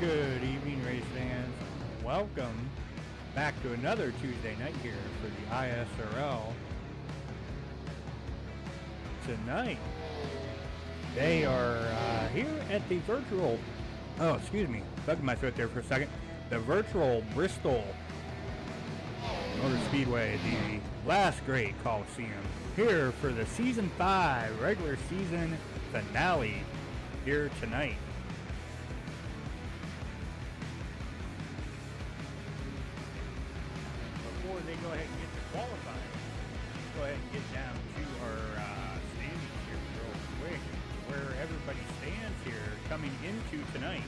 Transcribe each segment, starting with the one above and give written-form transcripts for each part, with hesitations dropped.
Good evening, race fans. Welcome back to another Tuesday night here for the ISRL. Tonight, they are here at the virtual, bugged my throat there for a second, the virtual Bristol Motor Speedway, the last great Coliseum, here for the Season 5 regular season finale here tonight. Before they go ahead and get to qualifying, let's go ahead and get down to our standings here real quick, where everybody stands here coming into tonight.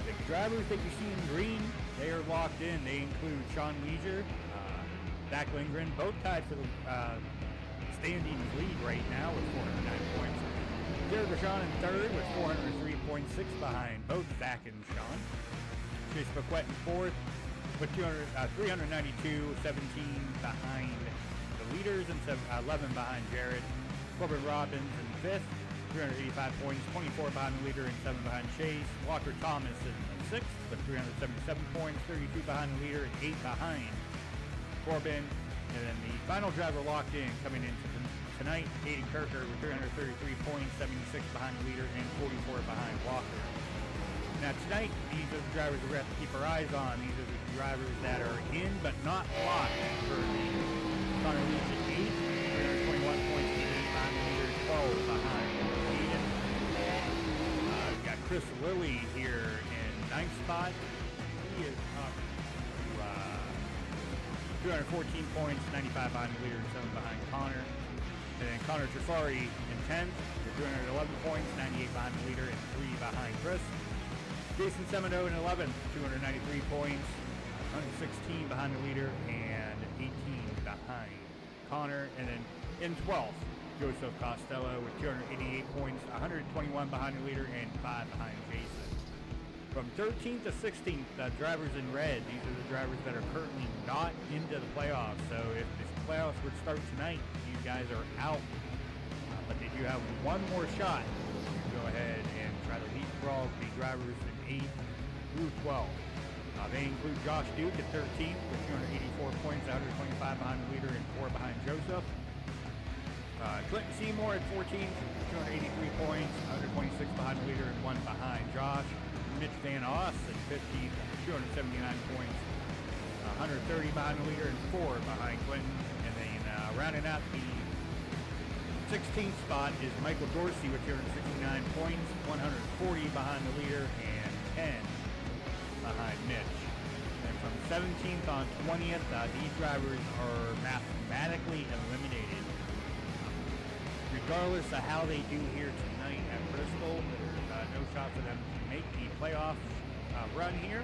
The drivers that you see in green, they are locked in. They include Sean Leisure, Zach Lindgren, both tied for the standings lead right now with 409 points. Jared Rashawn in third with 403.6 behind both Zach and Sean. Chase Paquette in fourth with 392.17 behind the leaders and 11 behind Jared. Corbin Robbins in fifth, 385 points, 24 behind the leader and 7 behind Chase. Walker Thomas in sixth with 377 points, 32 behind the leader and 8 behind Corbin. And then the final driver locked in coming into tonight, Aiden Kirker with 333 points, 76 behind the leader and 44 behind Walker. Now tonight, these are the drivers we have to keep our eyes on. These are the drivers that are in but not locked for the Connor Leach at 8, 321 points, 8 behind the leader, 12 behind Aiden. We've got Chris Lilly here in 9th spot. He is up to 214 points, 95 behind the leader, and 7 behind Connor. And then Connor Jafari in 10th with 211 points, 98 behind the leader, and 3 behind Chris. Jason Semino in 11th, 293 points, 116 behind the leader, and 18 behind Connor. And then in 12th, Joseph Costello with 288 points, 121 behind the leader, and 5 behind Jason. From 13th to 16th, drivers in red, these are the drivers that are currently not into the playoffs. So if the playoffs would start tonight, these guys are out. But they do have one more shot to go ahead and try to leapfrog the drivers in 8 through 12. They include Josh Duke at 13th with 284 points, 125 behind the leader and 4 behind Joseph. Clinton Seymour at 14th, 283 points, 126 behind the leader and 1 behind Josh. Mitch Van Oss at 15th, 279 points, 130 behind the leader and 4 behind Clinton. And then rounding out the 16th spot is Michael Dorsey with 269 points, 140 behind the leader and 10 behind Mitch. And from 17th on 20th, these drivers are mathematically eliminated. Regardless of how they do here tonight at Bristol, there's no shot for them to make the playoff run here.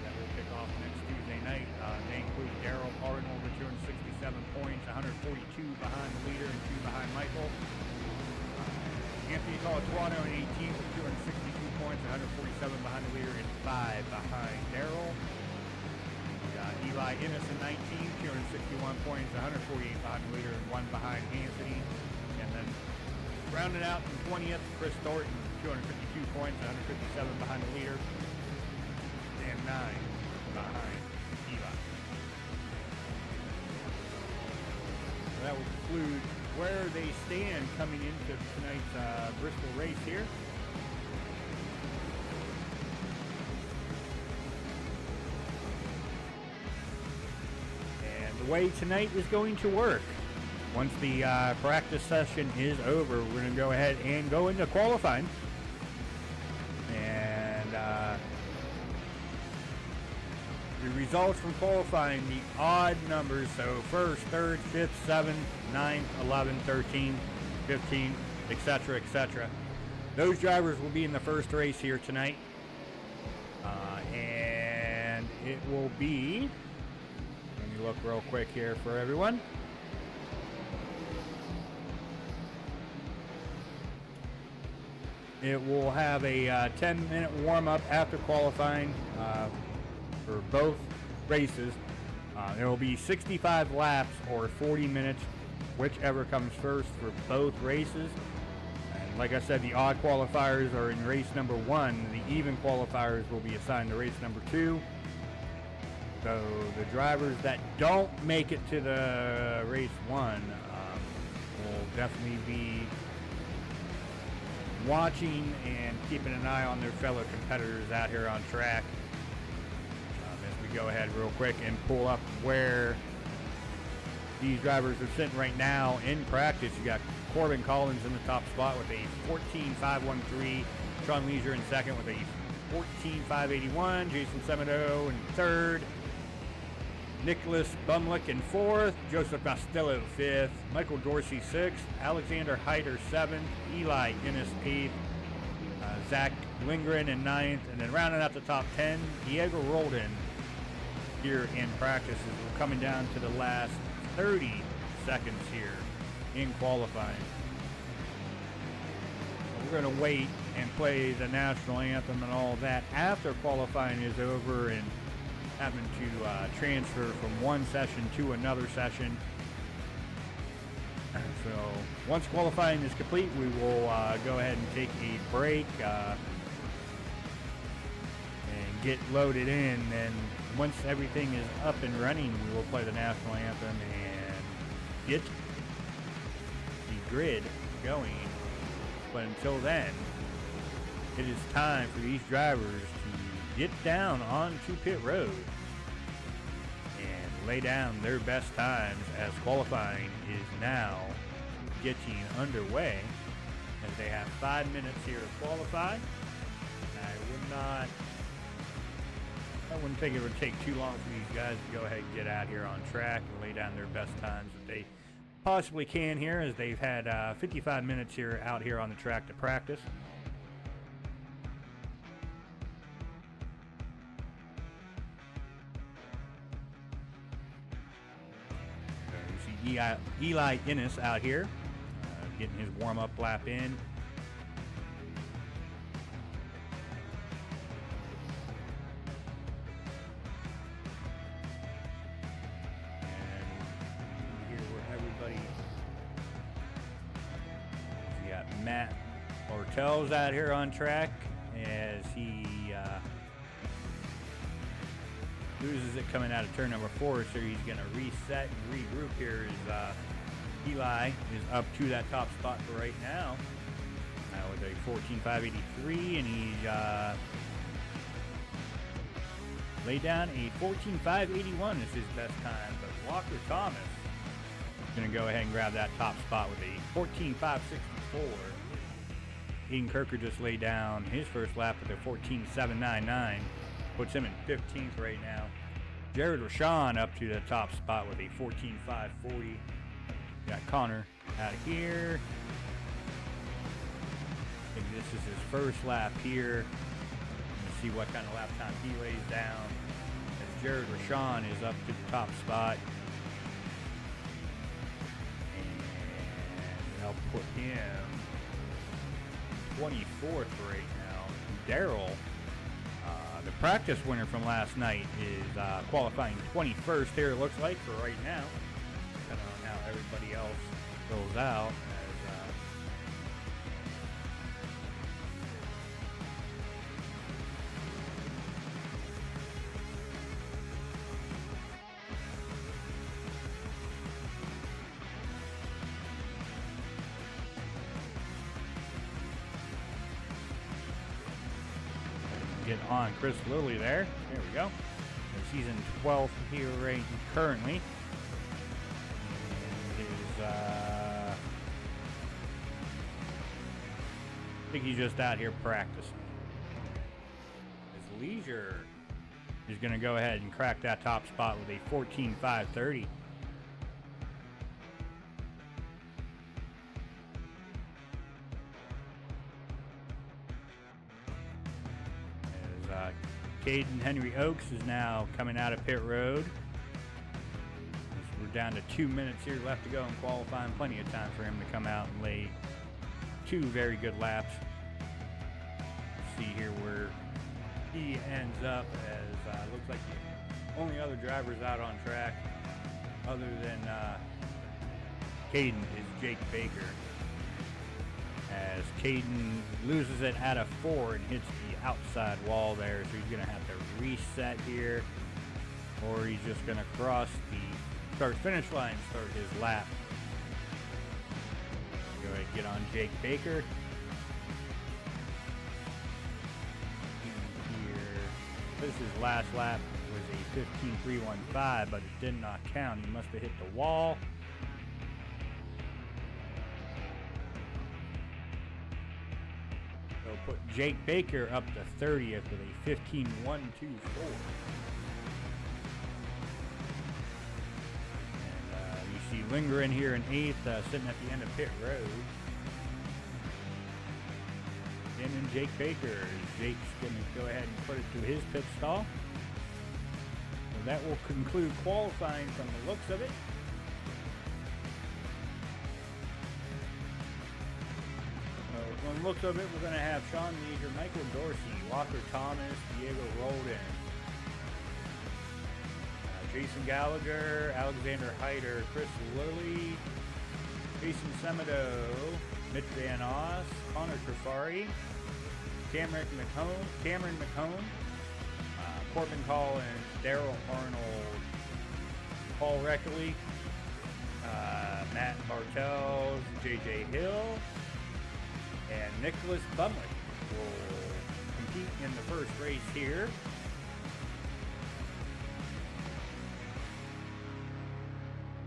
That will kick off next Tuesday night. They include Daryl Arnold with 267 points, 142 behind the leader and 2 behind Michael. Anthony Colatuano in 18th with 262 points, 147 behind the leader and 5 behind Daryl. Eli Innes in 19th, 261 points, 148 behind the leader and 1 behind Anthony. And then rounding out from 20th, Chris Thornton, 252 points, 157 behind the leader and 9 behind Eli. So that will conclude where they stand coming into tonight's Bristol race here. And the way tonight is going to work, once the practice session is over, we're going to go ahead and go into qualifying. And the results from qualifying, the odd numbers, so first, third, fifth, 7th, 9th, 11th, 13th, 15th, etc., etc. Those drivers will be in the first race here tonight. And it will be, let me look real quick here for everyone. It will have a 10-minute warm-up after qualifying for both races. There will be 65 laps or 40 minutes, whichever comes first for both races. And Like I said, the odd qualifiers are in race number 1. The even qualifiers will be assigned to race number 2. So the drivers that don't make it to the race 1 will definitely be watching and keeping an eye on their fellow competitors out here on track. As we go ahead real quick and pull up where these drivers are sitting right now in practice. You got Corbin Collins in the top spot with a 14.513. Sean Leisure in second with a 14.581. Jason Semino in third. Nicholas Bumlick in fourth. Joseph Costello fifth. Michael Dorsey sixth. Alexander Hyder seventh. Eli Innes eighth. Zach Lindgren in ninth. And then rounding out the top 10, Diego Roldan here in practice as we're coming down to the last 30 seconds here in qualifying. We're going to wait and play the national anthem and all that after qualifying is over and having to transfer from one session to another session. So once qualifying is complete, we will go ahead and take a break and get loaded in. And once everything is up and running, we will play the national anthem and get the grid going. But until then, it is time for these drivers to get down onto pit road and lay down their best times as qualifying is now getting underway, as they have 5 minutes here to qualify. I wouldn't think it would take too long for these guys to go ahead and get out here on track and lay down their best times that they possibly can here, as they've had 55 minutes here out here on the track to practice. You see Eli Innes out here getting his warm-up lap in. Matt Ortels out here on track as he loses it coming out of turn number 4, so he's going to reset and regroup here as Eli is up to that top spot for right now with a 14.583, and he laid down a 14.581 is his best time, but Walker Thomas is going to go ahead and grab that top spot with a 14.564. Ian Kirker just laid down his first lap with a 14.799, puts him in 15th right now. Jared Rashawn up to the top spot with a 14.540. Got Connor out of here. I think this is his first lap here. Let's see what kind of lap time he lays down, as Jared Rashawn is up to the top spot. And I'll put him 24th right now. Daryl, the practice winner from last night, is qualifying 21st here, it looks like, for right now. Depending on how everybody else goes out. Get on Chris Lilly there. There we go. He's in 12th here right currently. And I think he's just out here practicing. His Leisure is going to go ahead and crack that top spot with a 14.530. Caden Henry Oaks is now coming out of pit road. We're down to 2 minutes here left to go in qualifying. Plenty of time for him to come out and lay 2 very good laps. See here where he ends up, as looks like the only other drivers out on track other than Caden is Jake Baker, as Caden loses it at a 4 and hits the outside wall there, so he's going to have to reset here, or he's just going to cross the start-finish line, start his lap. Go ahead and get on Jake Baker. Here, this is last lap was a 15.315, but it did not count. He must have hit the wall. Put Jake Baker up to 30th with a 15.124. And you see Linger in here in 8th, sitting at the end of pit road. And then Jake Baker. Jake's going to go ahead and put it through his pit stall. So that will conclude qualifying from the looks of it. From the looks of it, we're going to have Sean Leisure, Michael Dorsey, Walker Thomas, Diego Roldan, Jason Gallagher, Alexander Hyder, Chris Lilly, Jason Semedo, Mitch Van Oss, Connor Trafari, Cameron McCone, Corbin Collins, Daryl Arnold, Paul Reckley, Matt Bartels, JJ Hill, and Nicholas Bumley will compete in the first race here.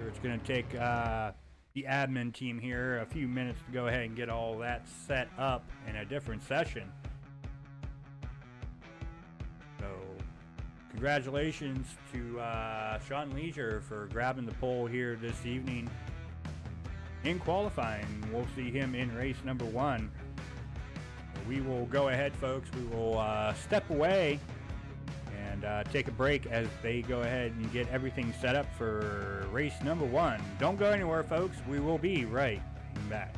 So it's going to take the admin team here a few minutes to go ahead and get all that set up in a different session. So congratulations to Sean Leisure for grabbing the pole here this evening. In qualifying, we'll see him in race number 1. We will go ahead, folks. We will step away and take a break as they go ahead and get everything set up for race number 1. Don't go anywhere, folks. We will be right back.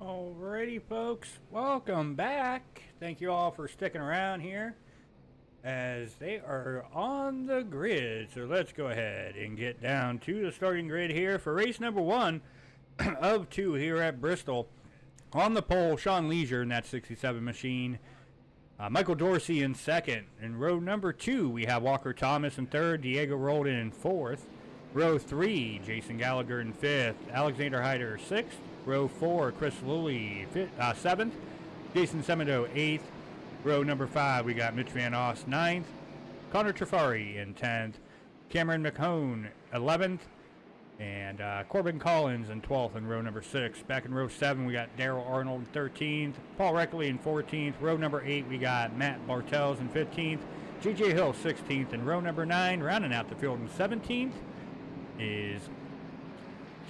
Alrighty, folks, welcome back. Thank you all for sticking around here as they are on the grid. So let's go ahead and get down to the starting grid here for race number 1 of 2 here at Bristol. On the pole, Sean Leisure in that 67 machine. Michael Dorsey in second. In row number 2, we have Walker Thomas in third, Diego Roldan in fourth. Row 3, Jason Gallagher in fifth, Alexander Hyder sixth. Row 4, Chris Lilly seventh, Jason Semino eighth. Row number 5, we got Mitch Van Oss ninth, Connor Trafari in 10th, Cameron McHone 11th, and Corbin Collins in 12th in row number 6. Back in row 7, we got Daryl Arnold in 13th, Paul Reckley in 14th. Row number 8, we got Matt Bartels in 15th, J.J. Hill 16th. In row number 9, rounding out the field in 17th, is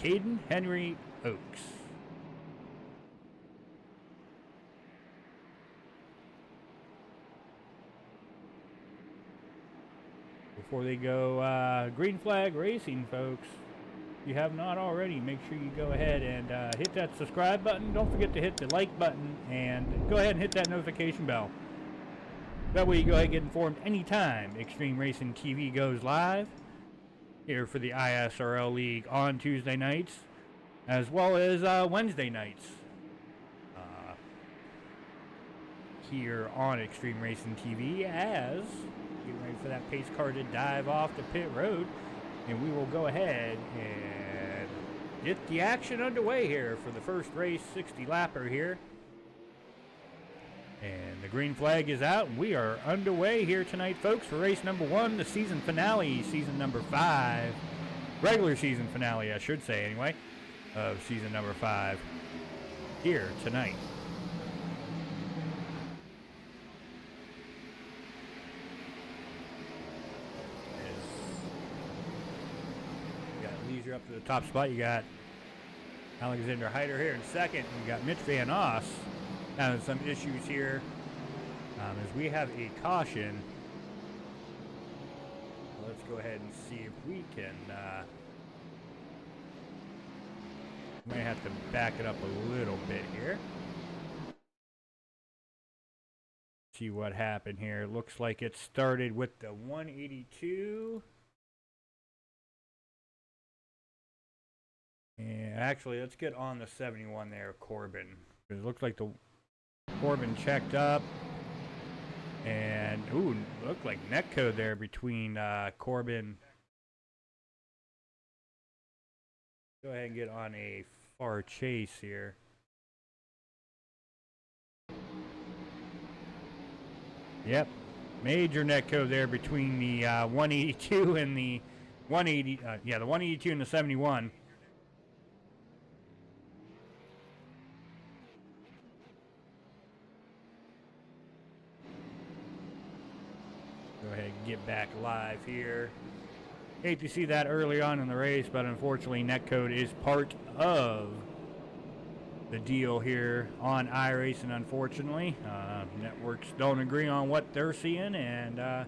Caden Henry Oaks. Before they go green flag racing, folks, if you have not already, make sure you go ahead and hit that subscribe button. Don't forget to hit the like button and go ahead and hit that notification bell. That way you go ahead and get informed anytime Extreme Racing TV goes live here for the ISRL League on Tuesday nights, as well as Wednesday nights here on Extreme Racing TV, as getting ready for that pace car to dive off the pit road, and we will go ahead and get the action underway here for the first race, 60 lapper here. And the green flag is out, and we are underway here tonight, folks, for race number 1, the season finale, season number 5, regular season finale, I should say anyway, of season number 5 here tonight. You got Leisure up to the top spot. You got Alexander Hyder here in second. You got Mitch Van Oss. Now, some issues here as we have a caution. Let's go ahead and see if we can. May have to back it up a little bit here. See what happened here. Looks like it started with the 182. And actually, let's get on the 71 there, Corbin. It looks like the Corbin checked up, and ooh, looked like net code there between Corbin. Go ahead and get on a far chase here. Yep, major net code there between the 182 and the 180. Yeah, the 182 and the 71. Go ahead and get back live here. Hate to see that early on in the race, but unfortunately netcode is part of the deal here on iRacing, unfortunately. Networks don't agree on what they're seeing, and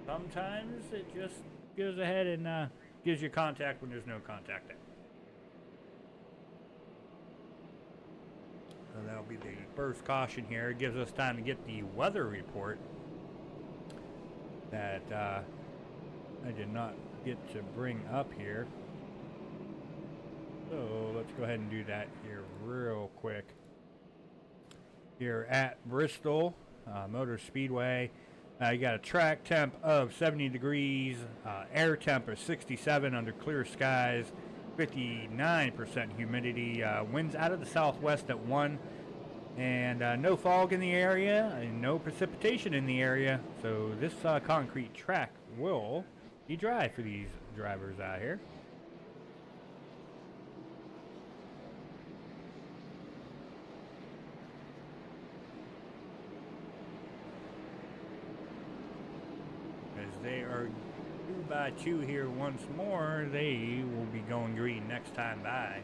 sometimes it just goes ahead and gives you contact when there's no contact there. So that'll be the first caution here. It gives us time to get the weather report that I did not get to bring up here. So let's go ahead and do that here real quick. Here at Bristol Motor Speedway, you got a track temp of 70 degrees, air temp of 67 under clear skies, 59% humidity, winds out of the southwest at 1, and no fog in the area and no precipitation in the area. So this concrete track will be dry for these drivers out here. As they are 2x2 here once more, they will be going green next time by.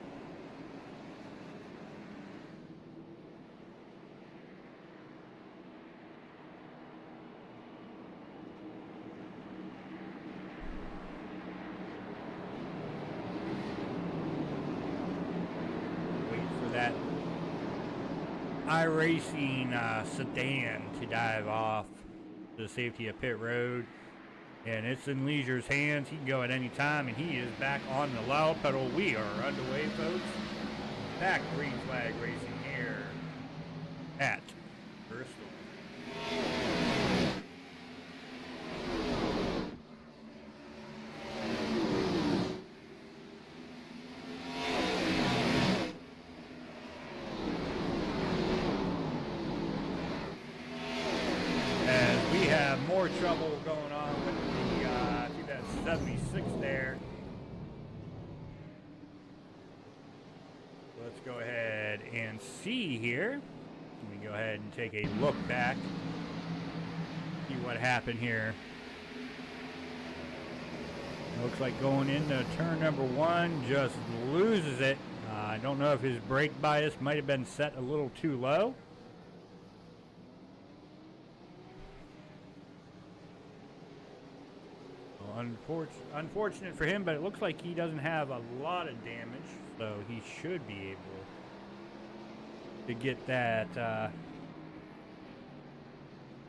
That iRacing sedan to dive off the safety of pit road. And it's in Leisure's hands. He can go at any time, and he is back on the loud pedal. We are underway, folks. Back green flag racing here at Bristol. As we have more trouble going on with the, I think that's 76 there. Let's go ahead and see here. Let me go ahead and take a look back. See what happened here. Looks like going into turn number 1, just loses it. I don't know if his brake bias might have been set a little too low. Unfortunate for him, but it looks like he doesn't have a lot of damage, so he should be able to get that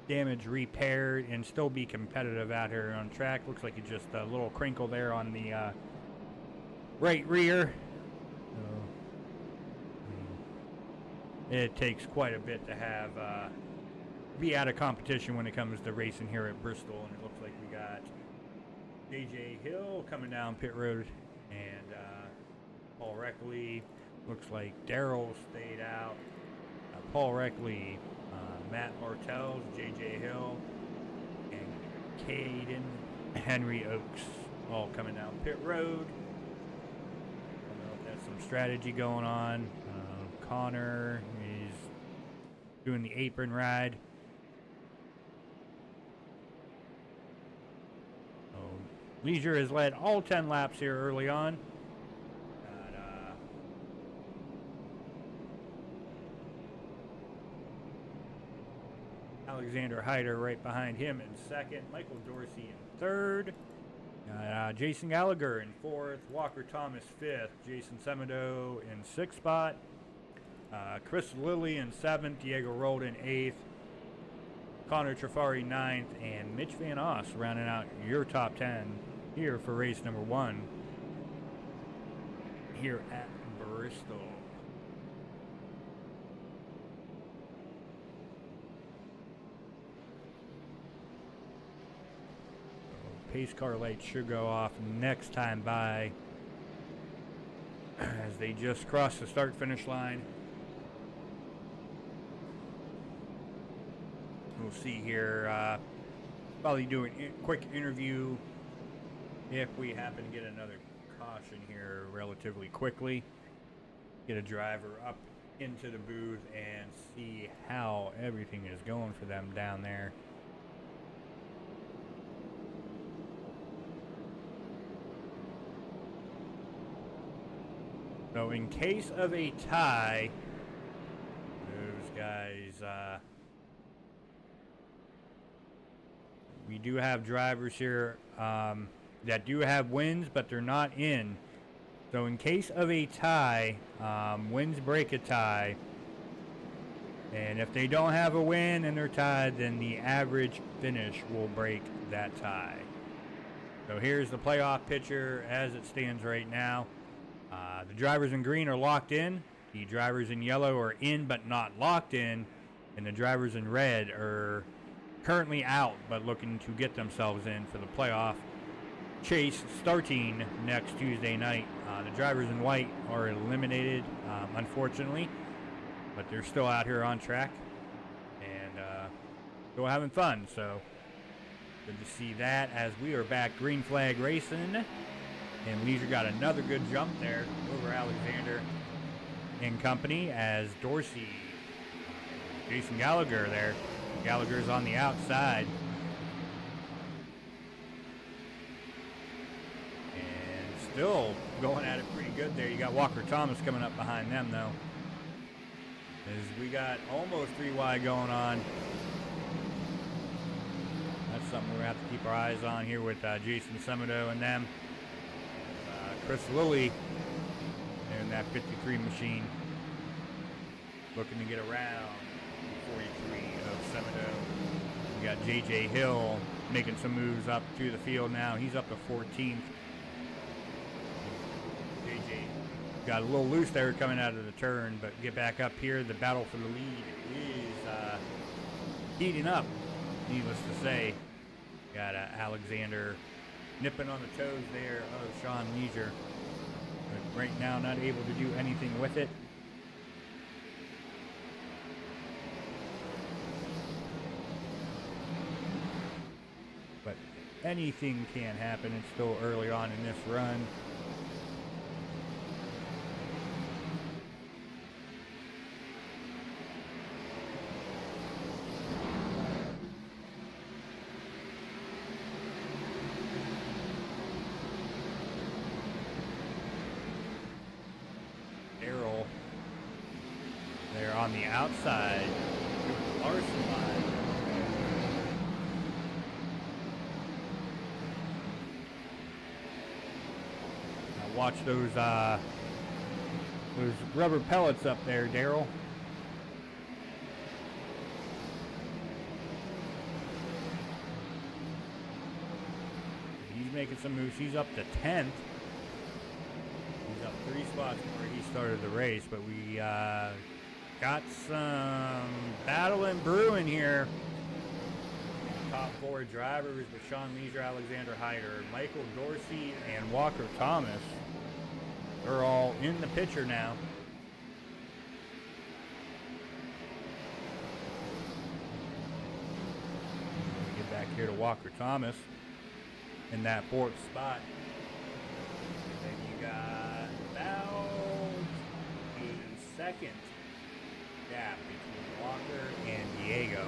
damage repaired and still be competitive out here on track. Looks like it's just a little crinkle there on the right rear. It takes quite a bit to have be out of competition when it comes to racing here at Bristol, and it looks like we got J.J. Hill coming down pit road, and Paul Reckley. Looks like Daryl stayed out. Paul Reckley, Matt Martels, J.J. Hill, and Caden Henry Oaks all coming down pit road. I don't know if that's some strategy going on. Connor is doing the apron ride. Leisure has led all 10 laps here early on. Got, Alexander Hyder right behind him in second. Michael Dorsey in third. Jason Gallagher in fourth. Walker Thomas fifth. Jason Semedo in sixth spot. Chris Lilly in seventh. Diego Rolled in eighth. Connor Trafari ninth. And Mitch Van Oss rounding out your top 10 here for race number 1 here at Bristol. Pace car lights should go off next time by as they just cross the start finish line. We'll see here. Probably do a quick interview if we happen to get another caution here relatively quickly. Get a driver up into the booth and see how everything is going for them down there. So in case of a tie, those guys, we do have drivers here that do have wins, but they're not in. So in case of a tie, wins break a tie. And if they don't have a win and they're tied, then the average finish will break that tie. So here's the playoff picture as it stands right now. The drivers in green are locked in. The drivers in yellow are in but not locked in. And the drivers in red are currently out but looking to get themselves in for the playoff chase starting next Tuesday night. The drivers in white are eliminated, unfortunately, but they're still out here on track and still having fun. So good to see that as we are back green flag racing. And Leisure got another good jump there over Alexander and company as Dorsey, Jason Gallagher there. Gallagher's on the outside. And still going at it pretty good there. You got Walker Thomas coming up behind them, though. As we got almost 3 wide going on. That's something we're going to have to keep our eyes on here with Jason Semedo and them. Chris Lilly in that 53 machine. looking to get around 43 of Semedo. We got J.J. Hill making some moves up through the field now. He's up to 14th. J.J. got a little loose there coming out of the turn, but get back up here. The battle for the lead is heating up, needless to say. Got Alexander nipping on the toes there of Sean Leisure. But right now, not able to do anything with it. But anything can happen. It's still early on in this run. They're on the outside, doing the Larson line. Now watch those rubber pellets up there, Daryl. He's making some moves. He's up to 10th. He's up 3 spots where he started the race, but we got some battling brewing here. Top 4 drivers with Sean Leisure, Alexander Hyder, Michael Dorsey, and Walker Thomas. They're all in the picture now. Get back here to Walker Thomas in that 4th spot. Then you got about a 2nd gap between Walker and Diego.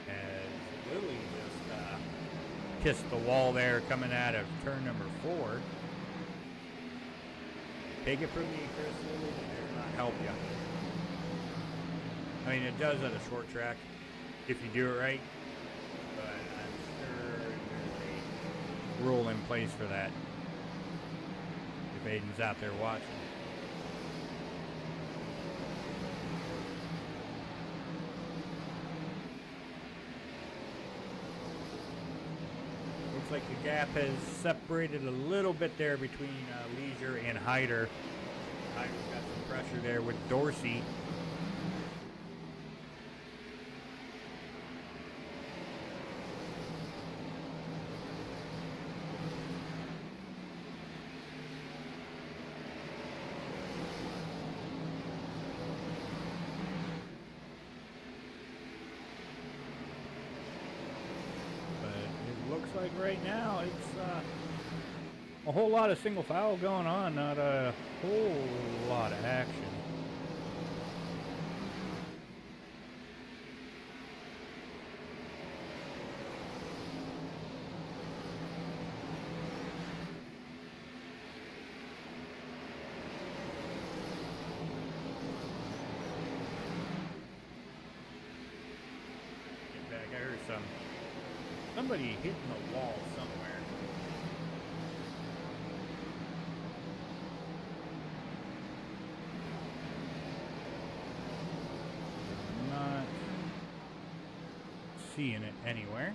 As Lily just kissed the wall there coming out of turn number 4. Take it from me, Chris. Lily does not help you. I mean, it does at a short track if you do it right, but I'm sure there's a rule in place for that. Aiden's out there watching. Looks like the gap has separated a little bit there between Leisure and Hyder. Hyder's got some pressure there with Dorsey. Like right now it's a whole lot of single file going on, not a whole lot of action. Get back, I heard somebody hitting the wall somewhere. I'm not seeing it anywhere.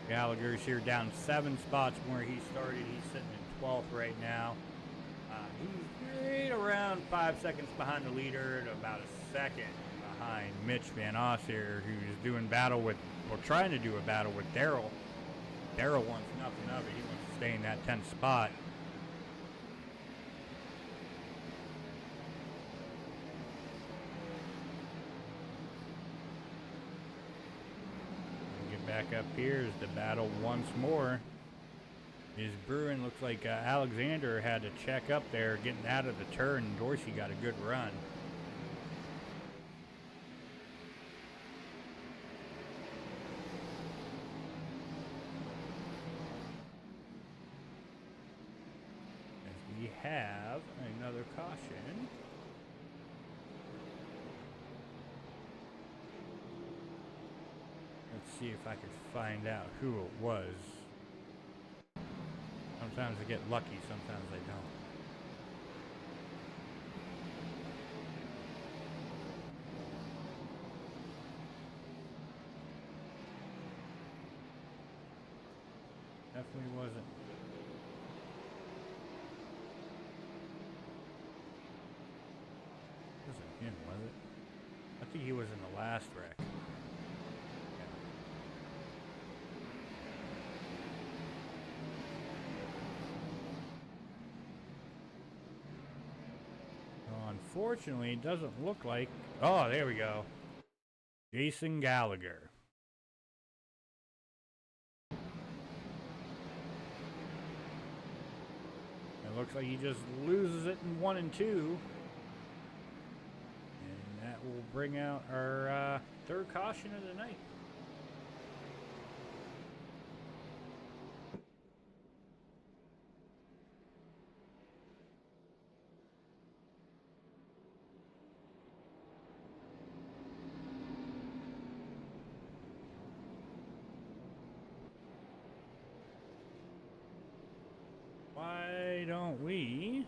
Gallagher's here down 7 spots from where he started. He's sitting in 12th right now. He's right around 5 seconds behind the leader and about a second behind Mitch Van Oss here, who's doing battle with, or trying to do a battle with Daryl. Daryl wants nothing of it. He wants to stay in that 10th spot. Get back up here as the battle once more is brewing. Looks like Alexander had to check up there getting out of the turn. Dorsey got a good run. As we have another caution. see if I could find out who it was. Sometimes I get lucky, sometimes I don't. Definitely wasn't. Wasn't him, was it? I think he was in the last wreck. Unfortunately, it doesn't look like... Oh, there we go. Jason Gallagher. It looks like he just loses it in 1 and 2. And that will bring out our third caution of the night. Why don't we...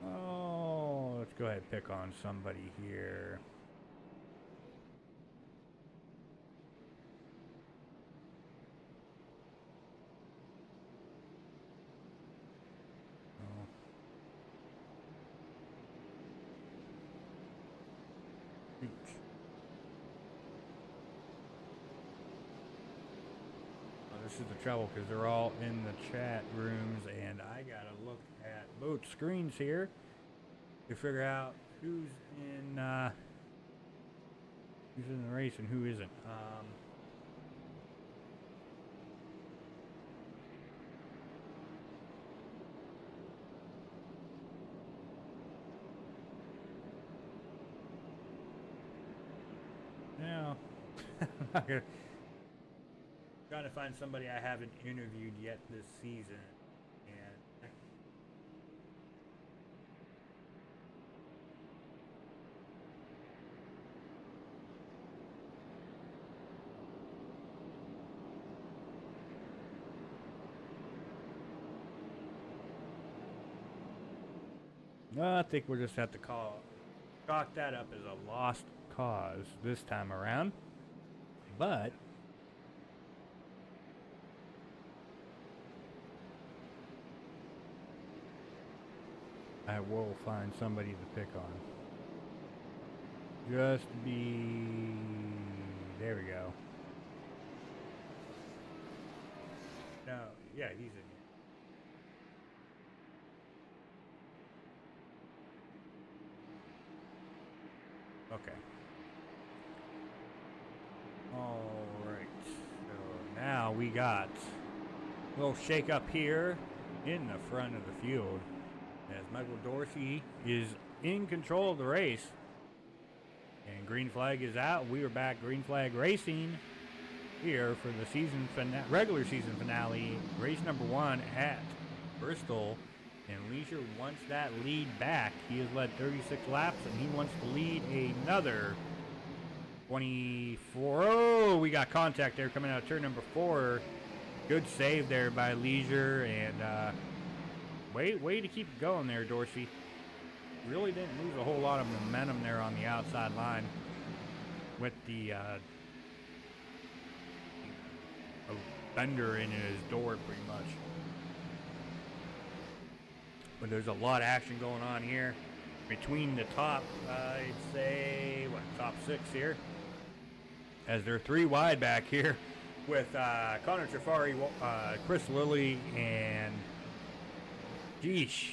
Oh, let's go ahead and pick on somebody here. This is the trouble because they're all in the chat rooms, and I gotta look at both screens here to figure out who's in the race and who isn't. Now, I'm not gonna. Trying to find somebody I haven't interviewed yet this season, and I think we'll just have to chalk that up as a lost cause this time around, but. I will find somebody to pick on. Just be... There we go. No, yeah, he's in here. Okay. Alright. So now we got a little shake up here in the front of the field. As Michael Dorsey is in control of the race. And green flag is out. We are back green flag racing here for the regular season finale. Race number 1 at Bristol. And Leisure wants that lead back. He has led 36 laps and he wants to lead another 24. Oh, we got contact there coming out of turn number 4. Good save there by Leisure, and way to keep it going there, Dorsey. Really didn't lose a whole lot of momentum there on the outside line with the a fender in his door pretty much. But there's a lot of action going on here between the top, I'd say, top 6 here. As they're 3 wide back here with Connor Trafari, Chris Lilly, and Geesh.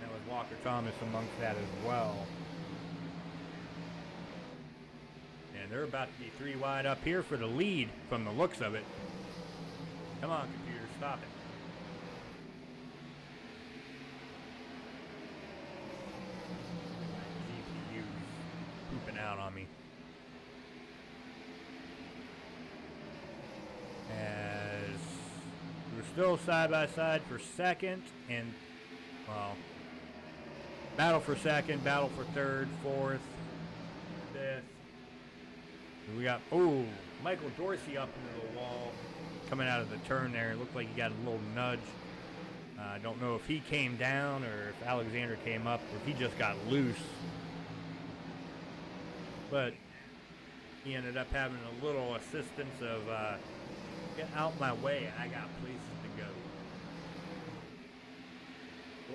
And with Walker Thomas amongst that as well. And they're about to be 3 wide up here for the lead from the looks of it. Come on, computer, stop it. GPU's pooping out on me. As we're still side by side for second, and well, battle for second, battle for third, fourth, fifth, We got, oh, Michael Dorsey up into the wall coming out of the turn there. It looked like he got a little nudge. I don't know if he came down or if Alexander came up or if he just got loose. But he ended up having a little assistance of, get out my way, I got places to go.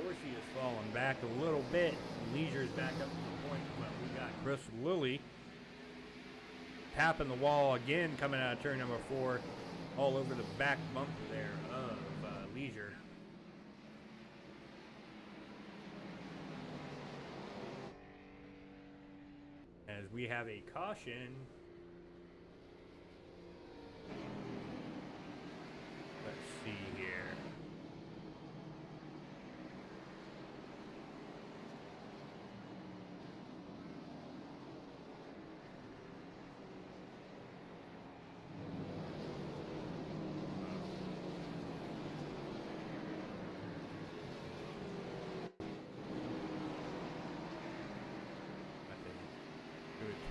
Dorsey is falling back a little bit. Leisure's back up to the point, but we got Chris Lilly tapping the wall again, coming out of turn number 4, all over the back bumper there of Leisure. As we have a caution. Let's see here.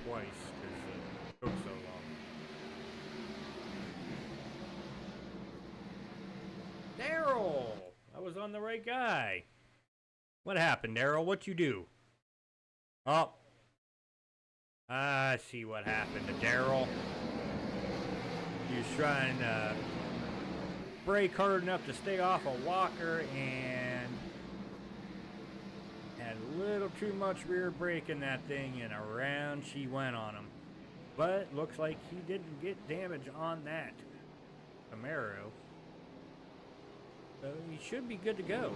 Twice because it took so long. Daryl! I was on the right guy. What happened, Daryl? What'd you do? Oh. I see what happened to Daryl. He was trying to brake hard enough to stay off a walker and had a little too much rear brake in that thing, and around she went on him. But looks like he didn't get damage on that Camaro, so he should be good to go.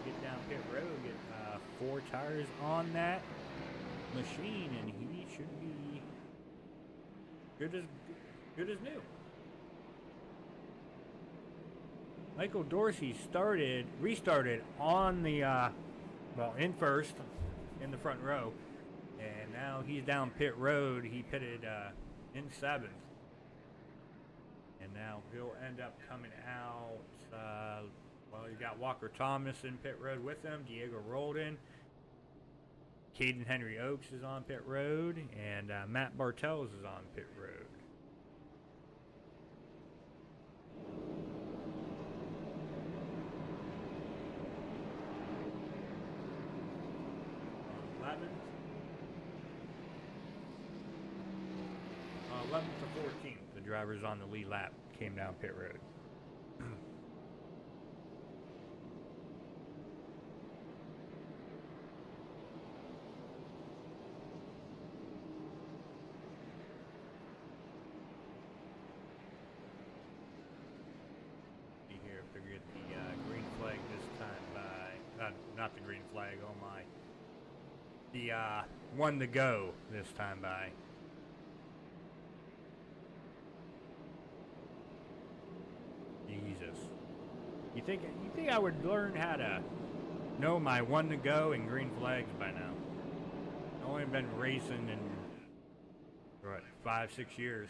Get down pit road, get 4 tires on that machine, and he should be good as new. Michael Dorsey restarted on the well, in first, in the front row, and now he's down pit road. He pitted in 7th, and now he'll end up coming out. Well, you got Walker Thomas in pit road with him, Diego Roldan, Caden Henry Oaks is on pit road, and Matt Bartels is on pit road. 11th to 14th, the drivers on the lead lap came down pit road. See here if they get the green flag this time by, not the green flag, oh my. The 1 to go this time by. Jesus. You think I would learn how to know my 1 to go and green flags by now? I've only been racing in what, 5-6 years.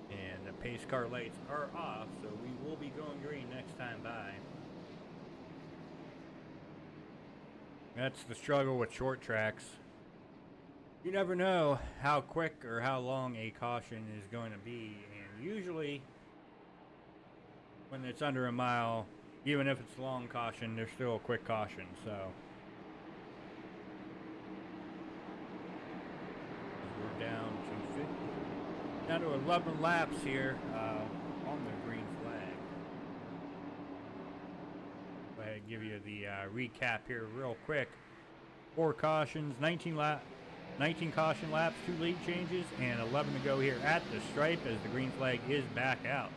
And the pace car lights are off, so we will be going green next time by. That's the struggle with short tracks. You never know how quick or how long a caution is going to be, and usually when it's under a mile, even if it's a long caution, there's still a quick caution, so we're down to 11 laps here on the green flag. Go ahead and give you the recap here real quick. 4 cautions, 19 caution laps, 2 lead changes, and 11 to go here at the stripe as the green flag is back out.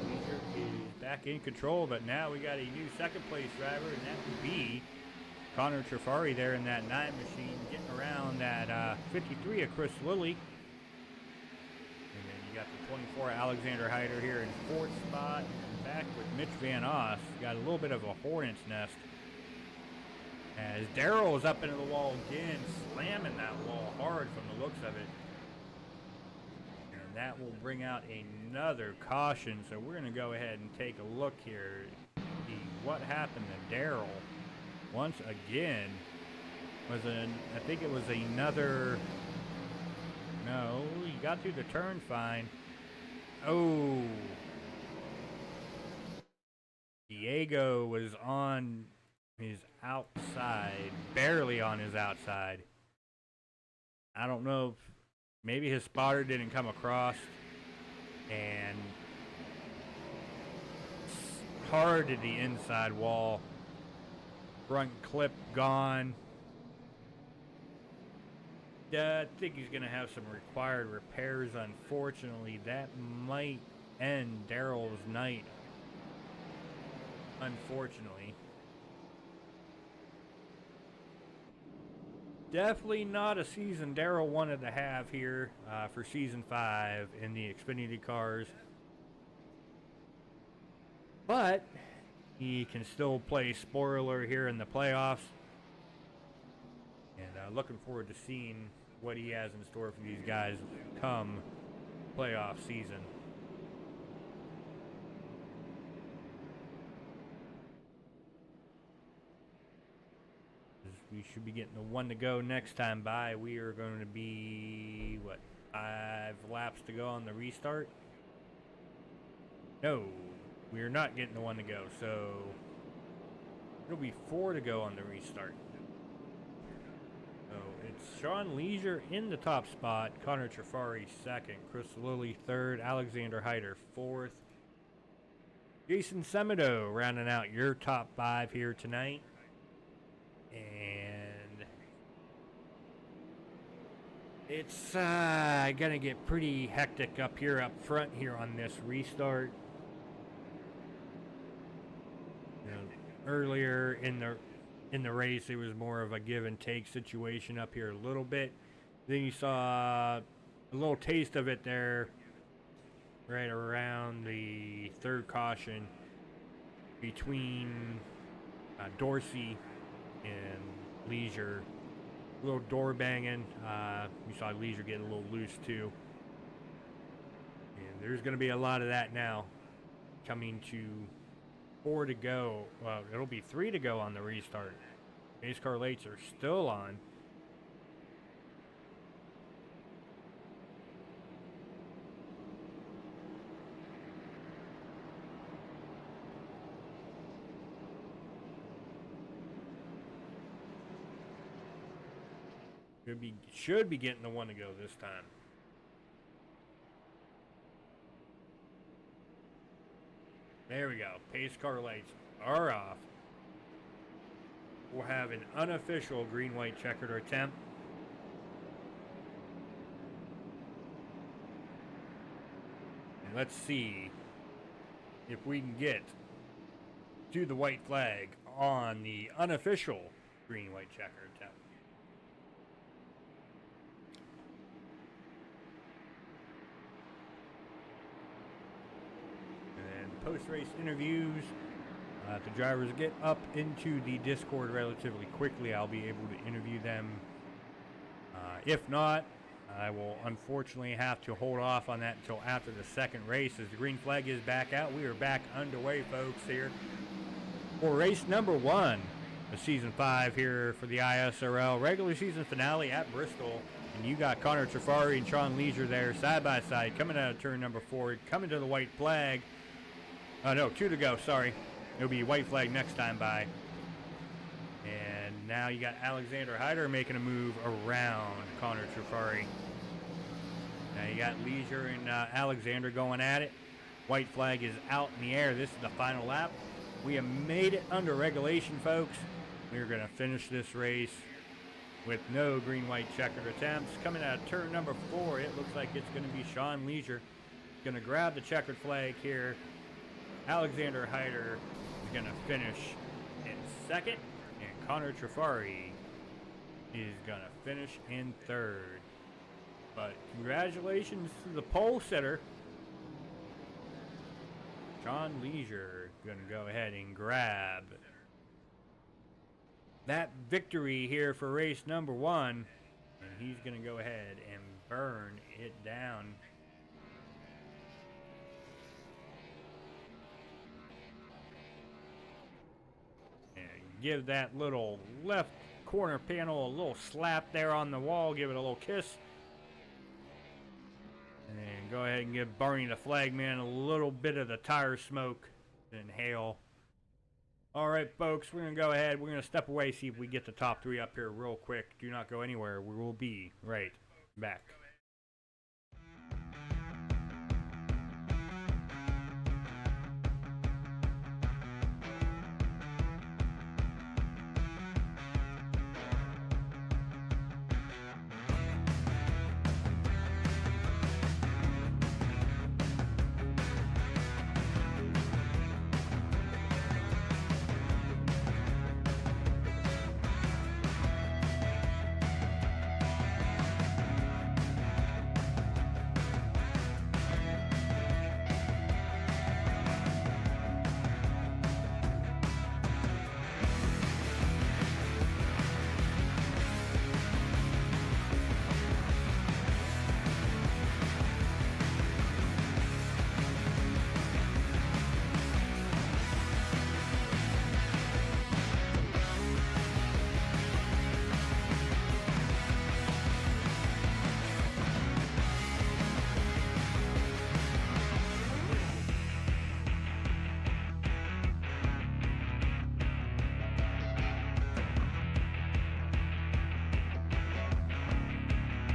Leisure is back in control, but now we got a new second place driver, and that would be Connor Trafari there in that 9 machine, getting around that 53 of Chris Lilly. And then you got the 24 Alexander Hyder here in 4th spot. Back with Mitch Van Oss. Got a little bit of a hornet's nest. As Daryl is up into the wall again, slamming that wall hard from the the looks of it. And that will bring out another caution. So we're going to go ahead and take a look here. See what happened to Daryl. Once again, I think it was another. No, he got through the turn fine. Oh. Diego was on his outside, barely on his outside. I don't know if maybe his spotter didn't come across and hard to the inside wall. Front clip gone. I think he's going to have some required repairs. Unfortunately, that might end Daryl's night. Unfortunately. Definitely not a season Daryl wanted to have here for Season 5 in the Xfinity cars. But he can still play spoiler here in the playoffs. And looking forward to seeing what he has in store for these guys come playoff season. We should be getting the one to go next time by. We are going to be, what, 5 laps to go on the restart? No, we are not getting the one to go. So it'll be 4 to go on the restart. So it's Sean Leisure in the top spot, Connor Trafari second, Chris Lilly third, Alexander Hyder fourth, Jason Semedo rounding out your top 5 here tonight. And it's gonna get pretty hectic up here up front here on this restart. You know, earlier in the race, it was more of a give and take situation up here a little bit. Then you saw a little taste of it there, right around the third caution between Dorsey and Leisure. A little door banging. We saw Leisure getting a little loose too. And there's going to be a lot of that now. Coming to 4 to go. Well, it'll be 3 to go on the restart. Pace car lights are still on. Should be getting the one to go this time. There we go. Pace car lights are off. We'll have an unofficial green-white checkered attempt. And let's see if we can get to the white flag on the unofficial green-white checkered attempt. Post-race interviews. If the drivers get up into the Discord relatively quickly, I'll be able to interview them. If not, I will unfortunately have to hold off on that until after the second race as the green flag is back out. We are back underway, folks, here for race number 1 of Season 5 here for the ISRL regular season finale at Bristol. And you got Connor Trafari and Sean Leisure there side by side coming out of turn number 4, coming to the white flag. No, 2 to go, sorry. It'll be white flag next time by. And now you got Alexander Hyder making a move around Connor Trafari. Now you got Leisure and Alexander going at it. White flag is out in the air. This is the final lap. We have made it under regulation, folks. We're going to finish this race with no green-white checkered attempts. Coming out of turn number 4, it looks like it's going to be Sean Leisure. Going to grab the checkered flag here. Alexander Hyder is going to finish in second, and Connor Trafari is going to finish in third. But congratulations to the pole sitter. Sean Leisure going to go ahead and grab that victory here for race number 1. And he's going to go ahead and burn it down. And give that little left corner panel a little slap there on the wall. Give it a little kiss. And go ahead and give Barney the Flagman a little bit of the tire smoke to inhale. All right, folks, we're going to go ahead. We're going to step away, see if we get the top 3 up here real quick. Do not go anywhere. We will be right back.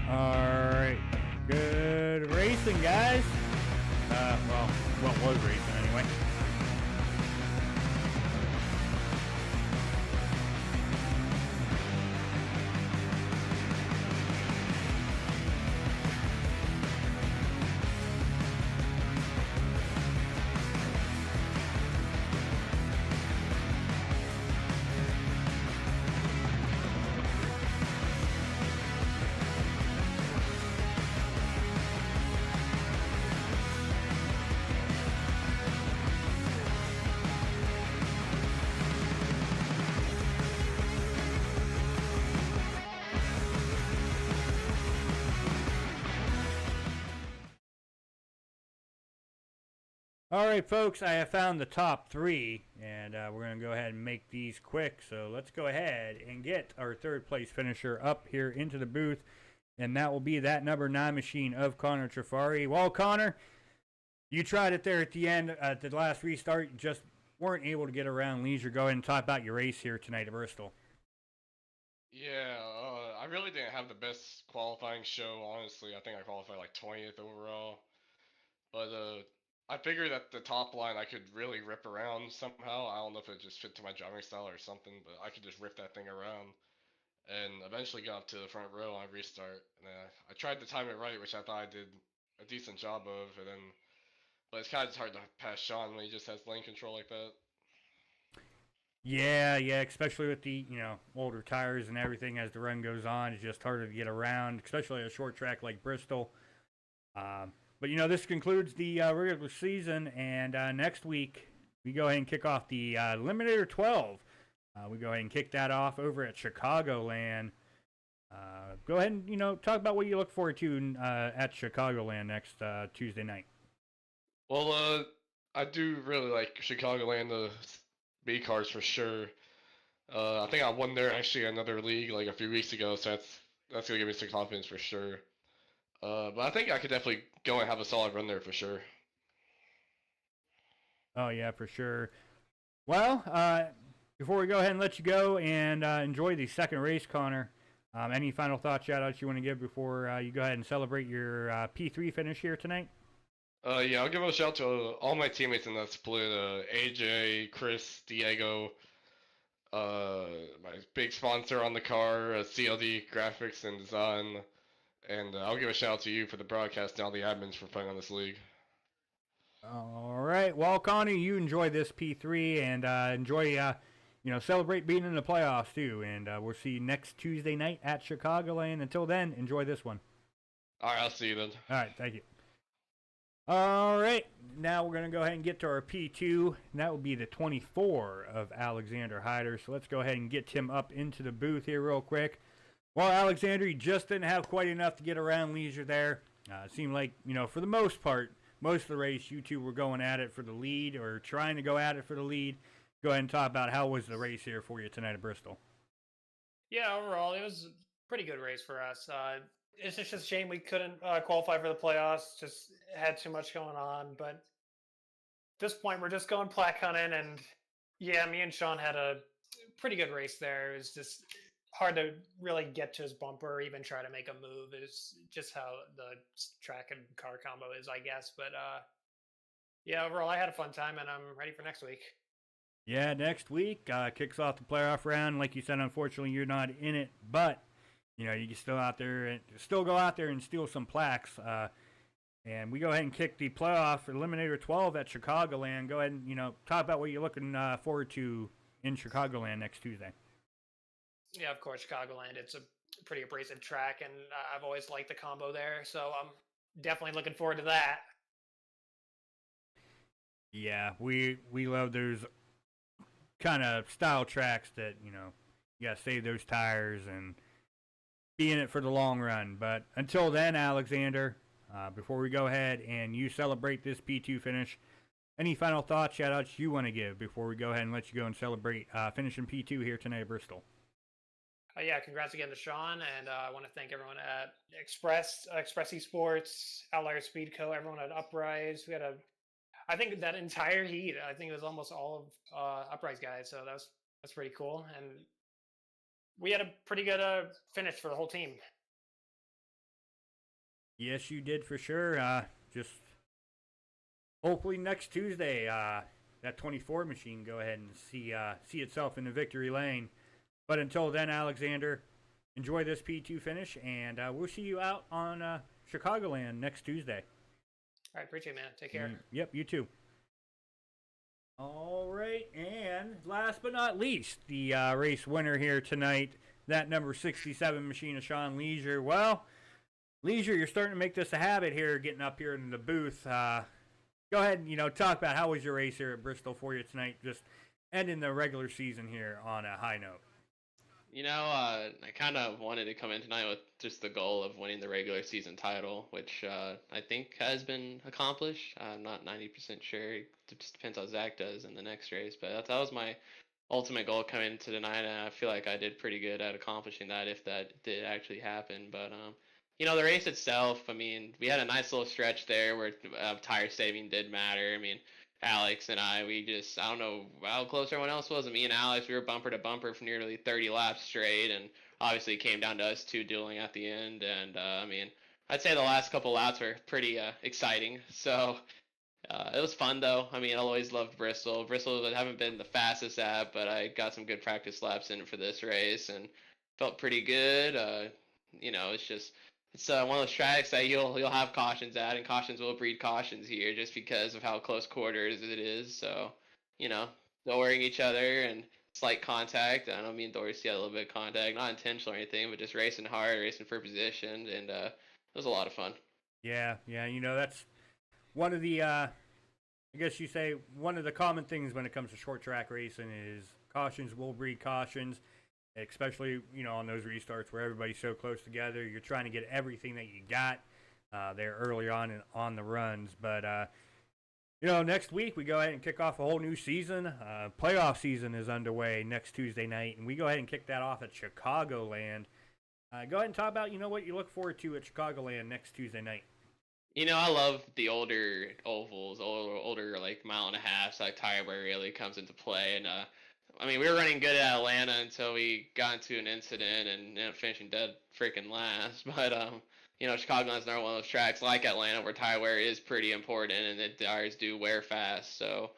Alright, good racing, guys. Well, what was racing anyway. All right, folks, I have found the top 3, and we're going to go ahead and make these quick. So let's go ahead and get our 3rd place finisher up here into the booth, and that will be that number 9 machine of Connor Trifari. Well, Connor, you tried it there at the end, at the last restart. You just weren't able to get around leisure. Go ahead and talk about your race here tonight at Bristol. Yeah, I really didn't have the best qualifying show, honestly. I think I qualified like 20th overall. But I figured at the top line I could really rip around somehow. I don't know if it just fit to my driving style or something, but I could just rip that thing around. And eventually got up to the front row on restart. And then I tried to time it right, which I thought I did a decent job of. And then, but it's kind of just hard to pass Sean when he just has lane control like that. Yeah, especially with the, older tires and everything as the run goes on. It's just harder to get around, especially a short track like Bristol. But, this concludes the regular season, and next week we go ahead and kick off the Eliminator 12. We go ahead and kick that off over at Chicagoland. Go ahead and, talk about what you look forward to at Chicagoland next Tuesday night. Well, I do really like Chicagoland, the B cars for sure. I think I won there actually another league like a few weeks ago, so that's gonna give me some confidence for sure. But I think I could definitely go and have a solid run there for sure. Oh yeah, for sure. Well, before we go ahead and let you go and enjoy the second race, Connor, any final thoughts, shout-outs you want to give before you go ahead and celebrate your P3 finish here tonight? Yeah, I'll give a shout to all my teammates in that split. AJ, Chris, Diego, my big sponsor on the car, CLD Graphics and Design, and I'll give a shout out to you for the broadcast and all the admins for putting on this league. All right. Well, Connie, you enjoy this P3 and enjoy, celebrate being in the playoffs too. And we'll see you next Tuesday night at Chicagoland. Until then, enjoy this one. All right, I'll see you then. All right, thank you. All right, now we're going to go ahead and get to our P2, and that will be the 24 of Alexander Hyder. So let's go ahead and get Tim up into the booth here real quick. Well, Alexander, you just didn't have quite enough to get around Leisure there. It seemed like, for the most part, most of the race, you two were going at it for the lead or trying to go at it for the lead. Go ahead and talk about how was the race here for you tonight at Bristol. Yeah, overall, it was a pretty good race for us. It's just a shame we couldn't qualify for the playoffs. Just had too much going on. But at this point, we're just going plaque hunting. And yeah, me and Sean had a pretty good race there. It was just hard to really get to his bumper or even try to make a move. It's just how the track and car combo is, I guess. But yeah, overall, I had a fun time, and I'm ready for next week. Yeah, next week kicks off the playoff round. Like you said, unfortunately, you're not in it, but you can still go out there and steal some plaques. And we go ahead and kick the playoff Eliminator 12 at Chicagoland. Go ahead and talk about what you're looking forward to in Chicagoland next Tuesday. Yeah, of course, Chicagoland. It's a pretty abrasive track, and I've always liked the combo there, so I'm definitely looking forward to that. Yeah, we love those kind of style tracks that you gotta save those tires and be in it for the long run. But until then, Alexander, before we go ahead and you celebrate this P2 finish, any final thoughts, shout outs you want to give before we go ahead and let you go and celebrate finishing P2 here tonight at Bristol? Yeah, congrats again to Sean, and I want to thank everyone at Express Esports, Outlier Speed Co., everyone at Uprise. We had I think that entire heat, I think it was almost all of Uprise guys, so that's pretty cool, and we had a pretty good finish for the whole team. Yes, you did for sure. Just hopefully next Tuesday, that 24 machine go ahead and see itself in the victory lane. But until then, Alexander, enjoy this P2 finish, and we'll see you out on Chicagoland next Tuesday. All right, appreciate it, man. Take care. Yep, you too. All right, and last but not least, the race winner here tonight, that number 67 machine of Sean Leisure. Well, Leisure, you're starting to make this a habit here, getting up here in the booth. Go ahead and, talk about how was your race here at Bristol for you tonight, just ending the regular season here on a high note. I kind of wanted to come in tonight with just the goal of winning the regular season title, which I think has been accomplished. I'm not 90% sure. It just depends how Zach does in the next race, but that was my ultimate goal coming into tonight, and I feel like I did pretty good at accomplishing that if that did actually happen. But the race itself, we had a nice little stretch there where tire saving did matter. Alex and I don't know how close everyone else was. Me and Alex, we were bumper to bumper for nearly 30 laps straight, and obviously it came down to us two dueling at the end. And I'd say the last couple laps were pretty exciting. So it was fun though. I always loved Bristol. Bristol I haven't been the fastest at, but I got some good practice laps in for this race and felt pretty good. It's one of those tracks that you'll have cautions at, and cautions will breed cautions here just because of how close quarters it is. So, lowering each other and slight contact. I know me and Dorsey had a little bit of contact, not intentional or anything, but just racing hard, racing for position, and it was a lot of fun. Yeah, that's one of the, I guess you say, one of the common things when it comes to short track racing is cautions will breed cautions. Especially, on those restarts where everybody's so close together. You're trying to get everything that you got there early on the runs. But, next week we go ahead and kick off a whole new season. Playoff season is underway next Tuesday night, and we go ahead and kick that off at Chicagoland. Go ahead and talk about, what you look forward to at Chicagoland next Tuesday night. I love the older ovals, older like mile and a half, so like tire wear really comes into play. And we were running good at Atlanta until we got into an incident and ended up finishing dead freaking last. But, Chicagoland's another one of those tracks like Atlanta where tire wear is pretty important and the tires do wear fast. So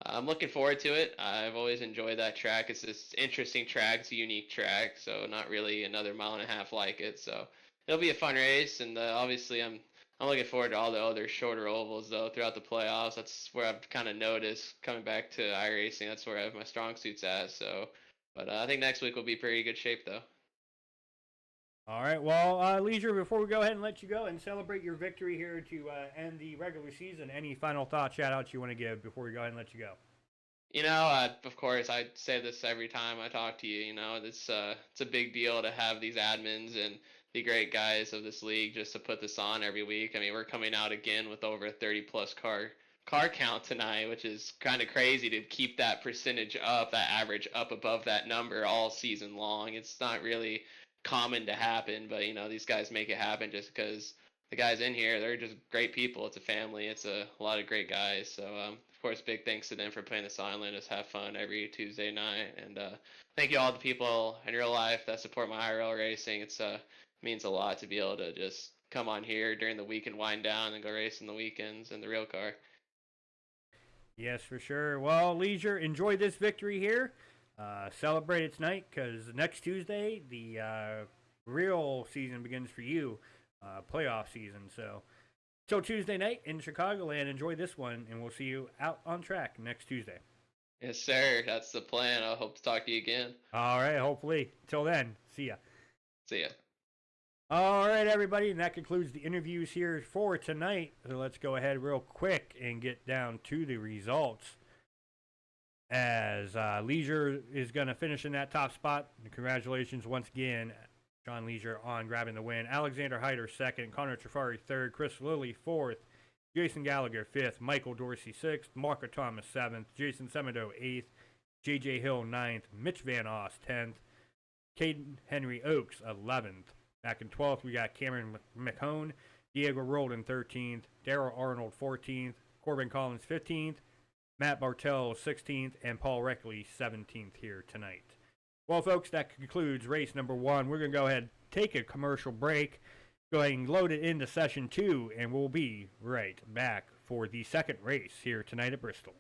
I'm looking forward to it. I've always enjoyed that track. It's this interesting track. It's a unique track, so not really another mile and a half like it. So it'll be a fun race, and obviously I'm looking forward to all the other shorter ovals, though, throughout the playoffs. That's where I've kind of noticed, coming back to iRacing, that's where I have my strong suits at. So, but I think next week will be pretty good shape, though. All right, well, Leisure, before we go ahead and let you go and celebrate your victory here to end the regular season, any final thoughts, shout-outs you want to give before we go ahead and let you go? Of course, I say this every time I talk to you. It's a big deal to have these admins and the great guys of this league just to put this on every week. I mean, we're coming out again with over a 30+ car count tonight, which is kind of crazy to keep that percentage up, that average up above that number all season long. It's not really common to happen, but these guys make it happen just because the guys in here, they're just great people. It's a family. It's a lot of great guys. So, of course, big thanks to them for putting this on. Let us have fun every Tuesday night. And thank you all the people in real life that support my IRL racing. It's means a lot to be able to just come on here during the week and wind down and go race in the weekends in the real car. Yes, for sure. Well, Leisure, enjoy this victory here. Celebrate it tonight because next Tuesday, the real season begins for you, playoff season. So, till Tuesday night in Chicagoland, enjoy this one, and we'll see you out on track next Tuesday. Yes, sir. That's the plan. I hope to talk to you again. All right, hopefully. Till then, see ya. See ya. All right, everybody, and that concludes the interviews here for tonight. So let's go ahead real quick and get down to the results. As Leisure is going to finish in that top spot. And congratulations once again, John Leisure on grabbing the win. Alexander Hyder second, Connor Trafari third, Chris Lilly fourth, Jason Gallagher fifth, Michael Dorsey sixth, Marco Thomas seventh, Jason Semedo eighth, J.J. Hill ninth, Mitch Van Oss 10th, Caden Henry Oaks 11th. Back in 12th, we got Cameron McHone, Diego Roldan 13th, Darrell Arnold 14th, Corbin Collins 15th, Matt Bartel 16th, and Paul Reckley 17th here tonight. Well, folks, that concludes race number 1. We're going to go ahead and take a commercial break, go ahead and load it into session 2, and we'll be right back for the second race here tonight at Bristol.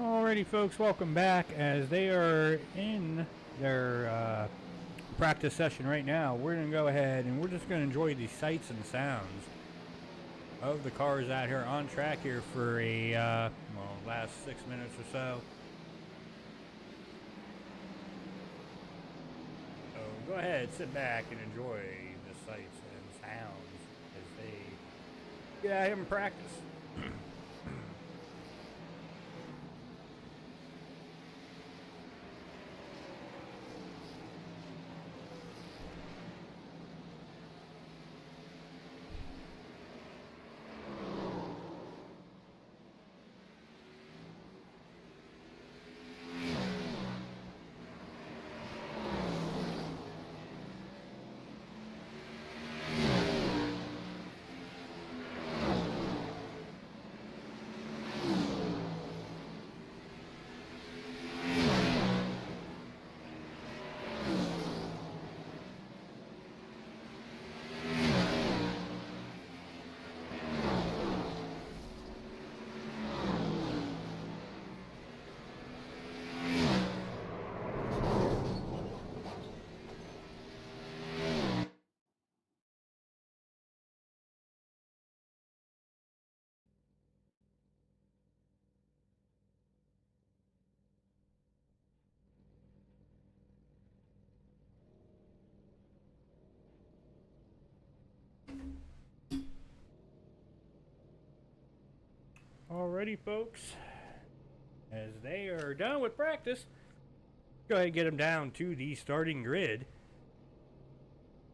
Alrighty, folks, welcome back. As they are in their practice session right now, we're going to go ahead and we're just going to enjoy the sights and sounds of the cars out here on track here for a last 6 minutes or so. So go ahead, sit back and enjoy the sights and sounds as they get out here and practice. Alrighty, folks, as they are done with practice, go ahead and get them down to the starting grid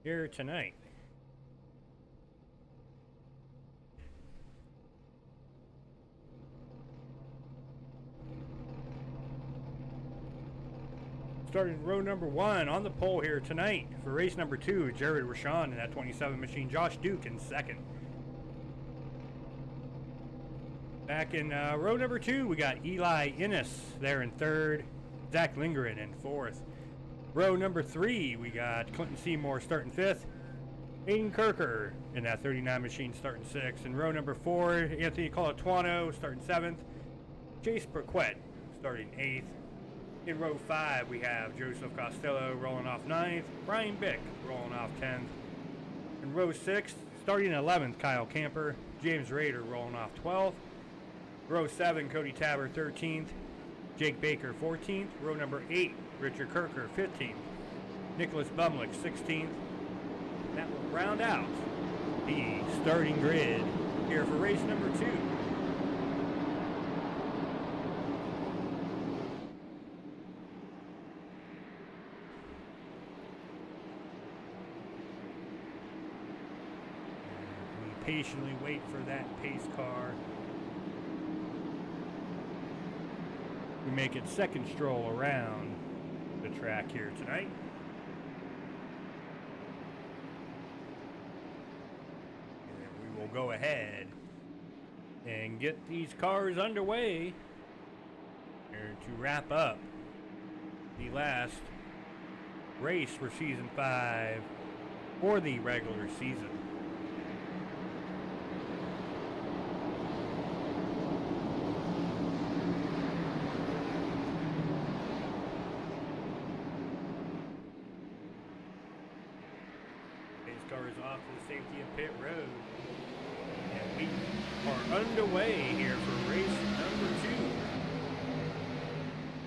here tonight. Starting row number 1 on the pole here tonight for race number 2, Jared Rashawn in that 27 machine, Josh Duke in second. Back in row number 2, we got Eli Innes there in third, Zach Lindgren in fourth. Row number 3, we got Clinton Seymour starting fifth, Aiden Kirker in that 39 machine starting sixth. And row number 4, Anthony Colatuano starting seventh, Chase Perquette starting eighth. In row 5, we have Joseph Costello rolling off ninth, Brian Bick rolling off 10th. In row 6, starting 11th, Kyle Camper, James Rader rolling off 12th. Row 7, Cody Tabor 13th, Jake Baker 14th. Row number 8, Richard Kirker 15th, Nicholas Bumlick 16th. That will round out the starting grid here for race number 2. We patiently wait for that pace car. We make its second stroll around the track here tonight. And we will go ahead and get these cars underway here to wrap up the last race for Season 5 for the regular season. Cars off to the safety of pit road, and we are underway here for race number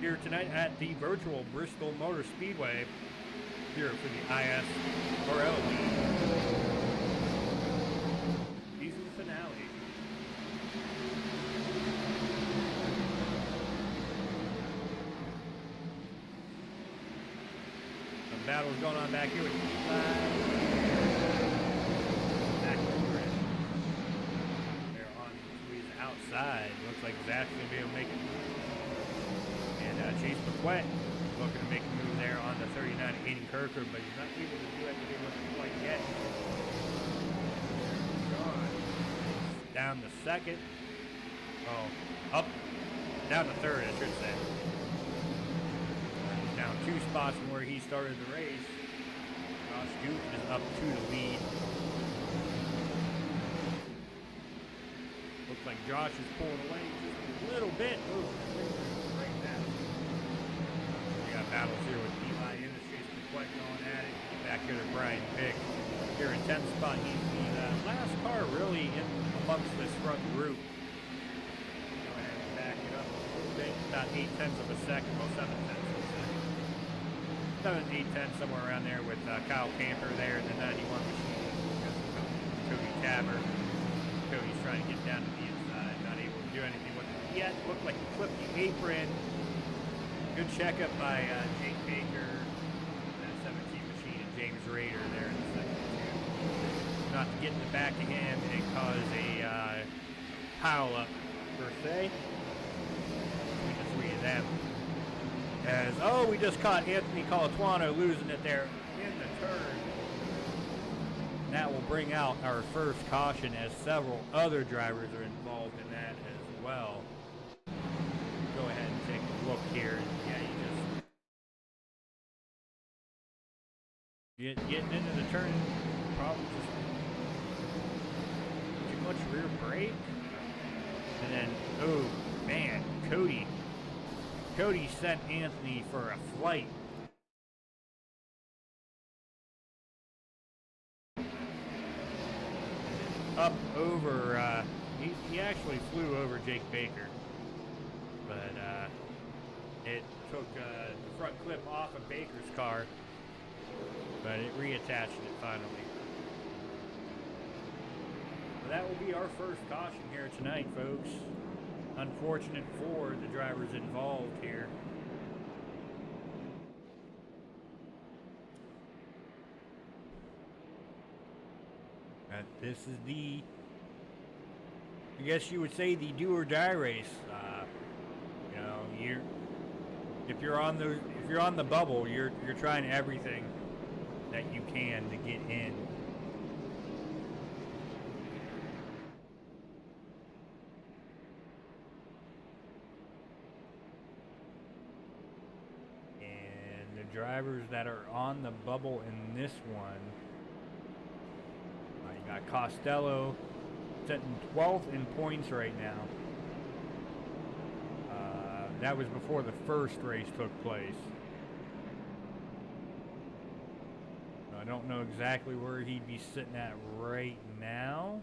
2 here tonight at the virtual Bristol Motor Speedway here for the ISRL season finale. Some battles going on back here with Eli. Outside. Looks like Zach's going to be able to make it. And Chase Perquette looking to make a move there on the 39 Aiden Kirker, but he's not able to do anything with it quite yet. Down to second. Oh, up. Down to third, I should say. He's down 2 spots from where he started the race. Josh Duke is up to the lead. Looks like Josh is pulling away just a little bit. Ooh. Fleck going at it. Back here to Brian Pick. Here in 10th spot, he's the last car really in amongst this front group. Go ahead and back it up a little bit. About 8/10 of a second, well 7/10 of a second. 7, 8/10 somewhere around there with Kyle Camper there in the 91 machine. Cody Tabber. Cody's trying to get down to the inside, not able to do anything with it yet. Looked like he clipped the apron. Good checkup by Jake Baker, that 17 machine, and James Rader there in the second two. Not to get in the back of him and cause a pile up per se between the three of them. As we just caught Anthony Colatuano losing it there in the turn. And that will bring out our first caution as several other drivers are involved in that as well. Go ahead and take a look here. Yeah, you just getting into the turn, probably just too much rear brake. And then, oh man, Cody sent Anthony for a flight. Up over, he actually flew over Jake Baker, but it took the front clip off of Baker's car, but it reattached it finally. So that will be our first caution here tonight, folks. Unfortunate for the drivers involved here. This is the, I guess you would say, the do or die race. You know, if you're on the bubble, you're trying everything that you can to get in. And the drivers that are on the bubble in this one. You got Costello sitting 12th in points right now. That was before the first race took place. I don't know exactly where he'd be sitting at right now.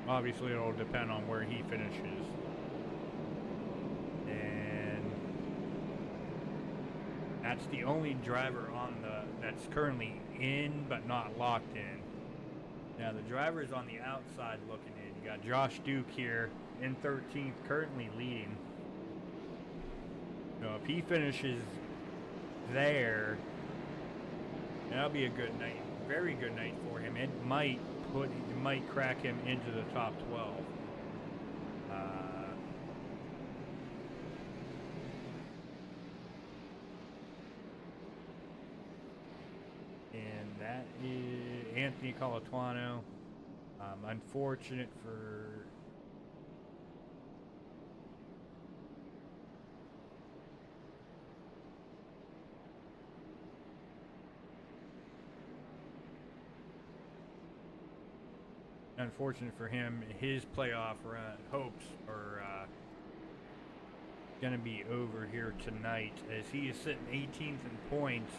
Obviously, it'll depend on where he finishes. That's the only driver on that's currently in but not locked in. Now the drivers on the outside looking in. You got Josh Duke here in 13th, currently leading. So if he finishes there, that'll be a good night, very good night for him. It might crack him into the top 12. That is Anthony Colatuano. Unfortunate for him, his playoff run hopes are going to be over here tonight, as he is sitting 18th in points.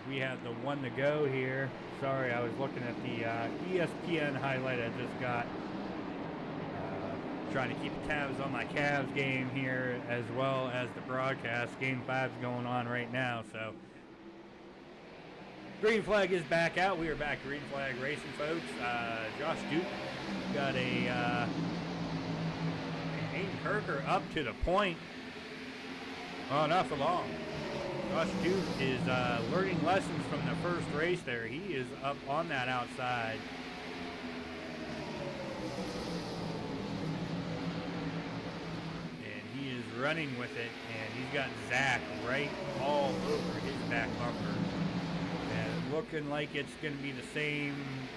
We have the one to go here. Sorry, I was looking at the ESPN highlight I just got. Trying to keep tabs on my Cavs game here, as well as the broadcast. Game 5's going on right now, so. Green flag is back out. We are back green flag racing, folks. Josh Duke got a Hayden Kirker up to the point. Oh, not for long. Josh Duke is learning lessons from the first race there. He is up on that outside. And he is running with it, and he's got Zach right all over his back bumper. looking like it's going to be the same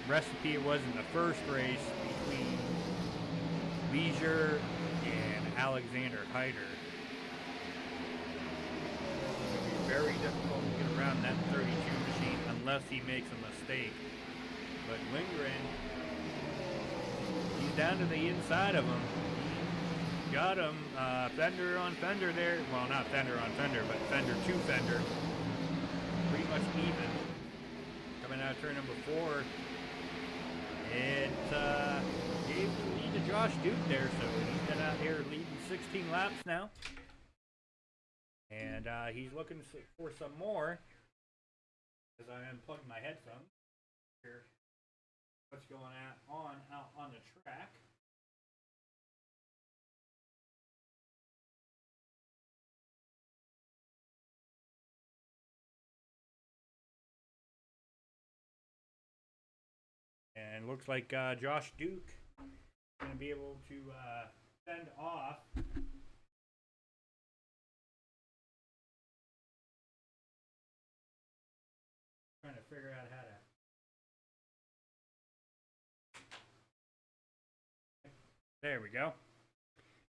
recipe it was in the first race between Leisure and Alexander Hyder. It'll be very difficult to get around that 32 machine unless he makes a mistake. But Lindgren, he's down to the inside of him. Got him, fender on fender there. Well, not fender on fender, but fender to fender. Pretty much even. Coming out of turn number 4. It gave the lead to Josh Duke there, so he's been out here leading 16 laps now. And he's looking for some more. As I unplugged my headphones. Here, what's going on out on the track. And looks like Josh Duke is going to be able to fend off trying to figure out how to. There we go.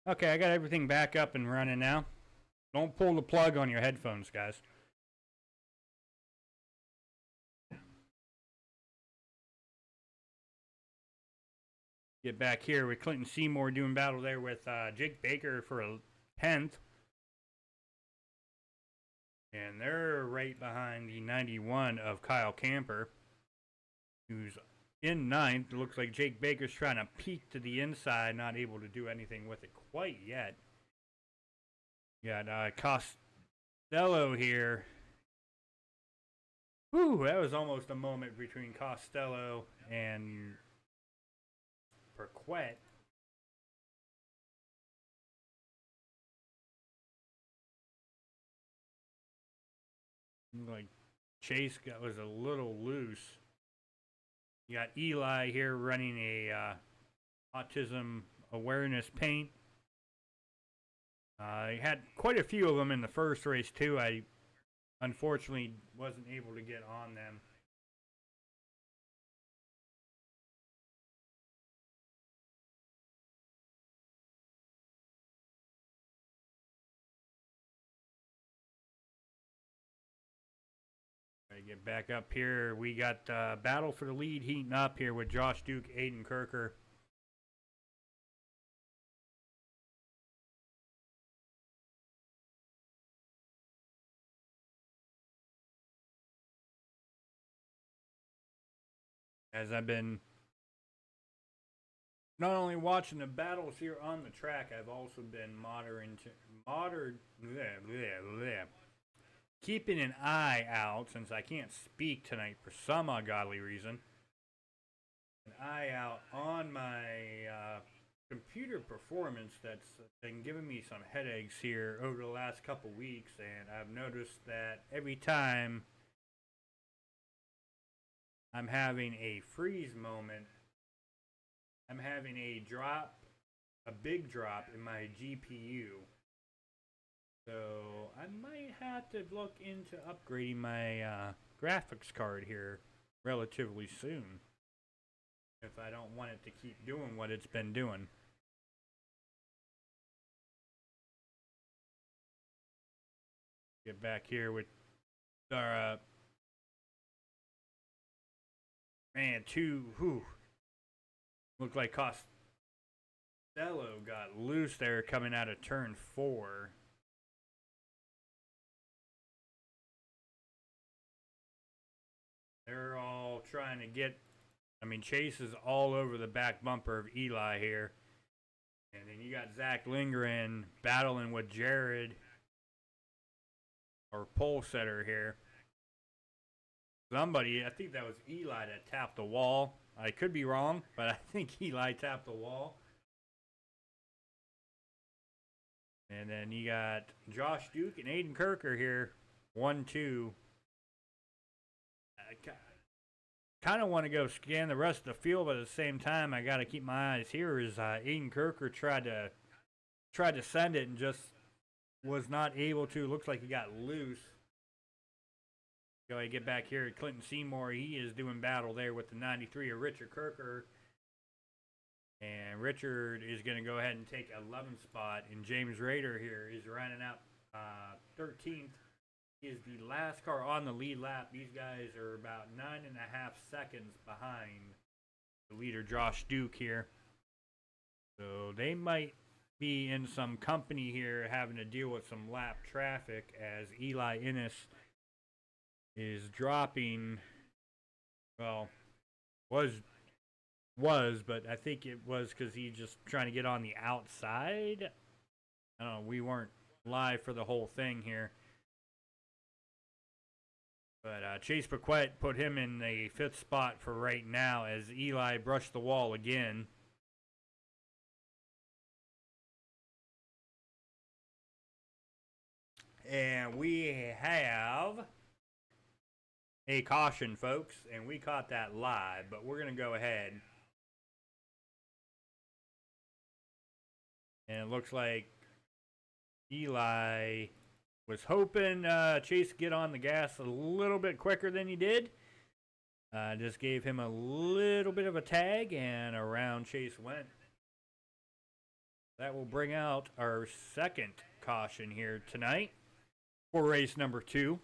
Okay, I got everything back up and running now. Don't pull the plug on your headphones, guys. Get back here with Clinton Seymour doing battle there with Jake Baker for a 10th. And they're right behind the 91 of Kyle Camper, who's in 9th. It looks like Jake Baker's trying to peek to the inside, not able to do anything with it quite yet. You got Costello here. Whew, that was almost a moment between Costello and Perquet. Like Chase was a little loose. You got Eli here running a autism awareness paint. I had quite a few of them in the first race too. I unfortunately wasn't able to get on them. Get back up here. We got battle for the lead heating up here with Josh Duke, Aiden Kirker. As I've been not only watching the battles here on the track, I've also been keeping an eye out, since I can't speak tonight for some ungodly reason, an eye out on my computer performance that's been giving me some headaches here over the last couple weeks, and I've noticed that every time I'm having a freeze moment, I'm having a big drop in my GPU. So I might have to look into upgrading my graphics card here relatively soon, if I don't want it to keep doing what it's been doing. Get back here with our looked like Costello got loose there coming out of turn 4. They're all trying to get, Chase is all over the back bumper of Eli here. And then you got Zach Lindgren battling with Jared, or pole setter here. Somebody, I think that was Eli that tapped the wall. I could be wrong, but I think Eli tapped the wall. And then you got Josh Duke and Aiden Kirker here. 1-2. I kind of want to go scan the rest of the field, but at the same time, I got to keep my eyes here. As Aiden Kirker tried to send it and just was not able to. Looks like he got loose. Go ahead, get back here at Clinton Seymour. He is doing battle there with the 93 of Richard Kirker. And Richard is going to go ahead and take 11th spot. And James Rader here is running out 13th. He is the last car on the lead lap. These guys are about 9.5 seconds behind the leader, Josh Duke, here. So they might be in some company here having to deal with some lap traffic as Eli Innes is dropping. Well, was, but I think it was because he's just trying to get on the outside. I don't know. We weren't live for the whole thing here. But Chase Paquette put him in the 5th spot for right now as Eli brushed the wall again. And we have a caution, folks, and we caught that live, but we're going to go ahead. And it looks like Eli was hoping Chase get on the gas a little bit quicker than he did. Just gave him a little bit of a tag, and around Chase went. That will bring out our second caution here tonight for race number 2.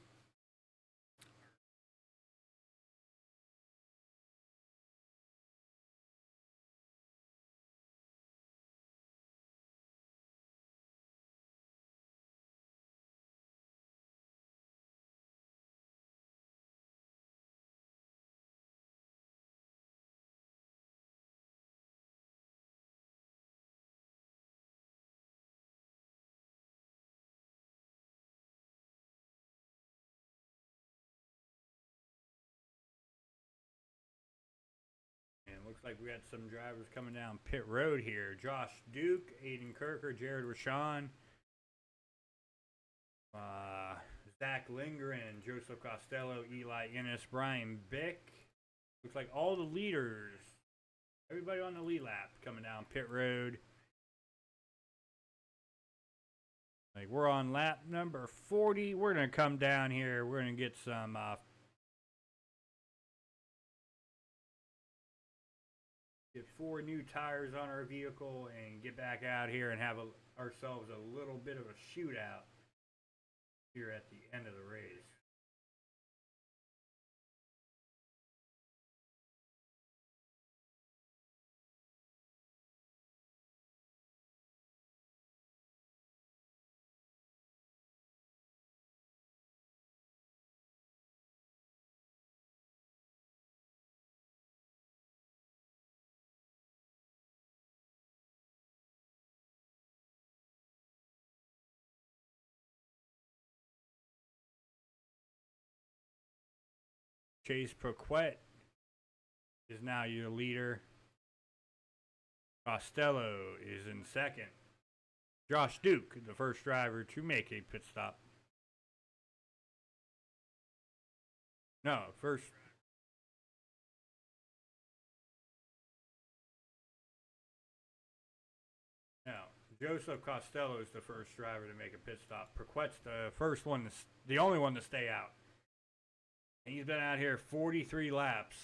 Looks like we got some drivers coming down pit road here. Josh Duke, Aiden Kirker, Jared Rashawn, Zach Lindgren, Joseph Costello, Eli Innes, Brian Bick. Looks like all the leaders, everybody on the lead lap coming down pit road. Like we're on lap number 40. We're going to come down here. We're going to get some get 4 new tires on our vehicle and get back out here and have ourselves a little bit of a shootout here at the end of the race. Chase Paquette is now your leader. Costello is in second. Josh Duke, the first driver to make a pit stop. No, first. No, Joseph Costello is the first driver to make a pit stop. Paquette's the first one, the only one to stay out. And he's been out here 43 laps.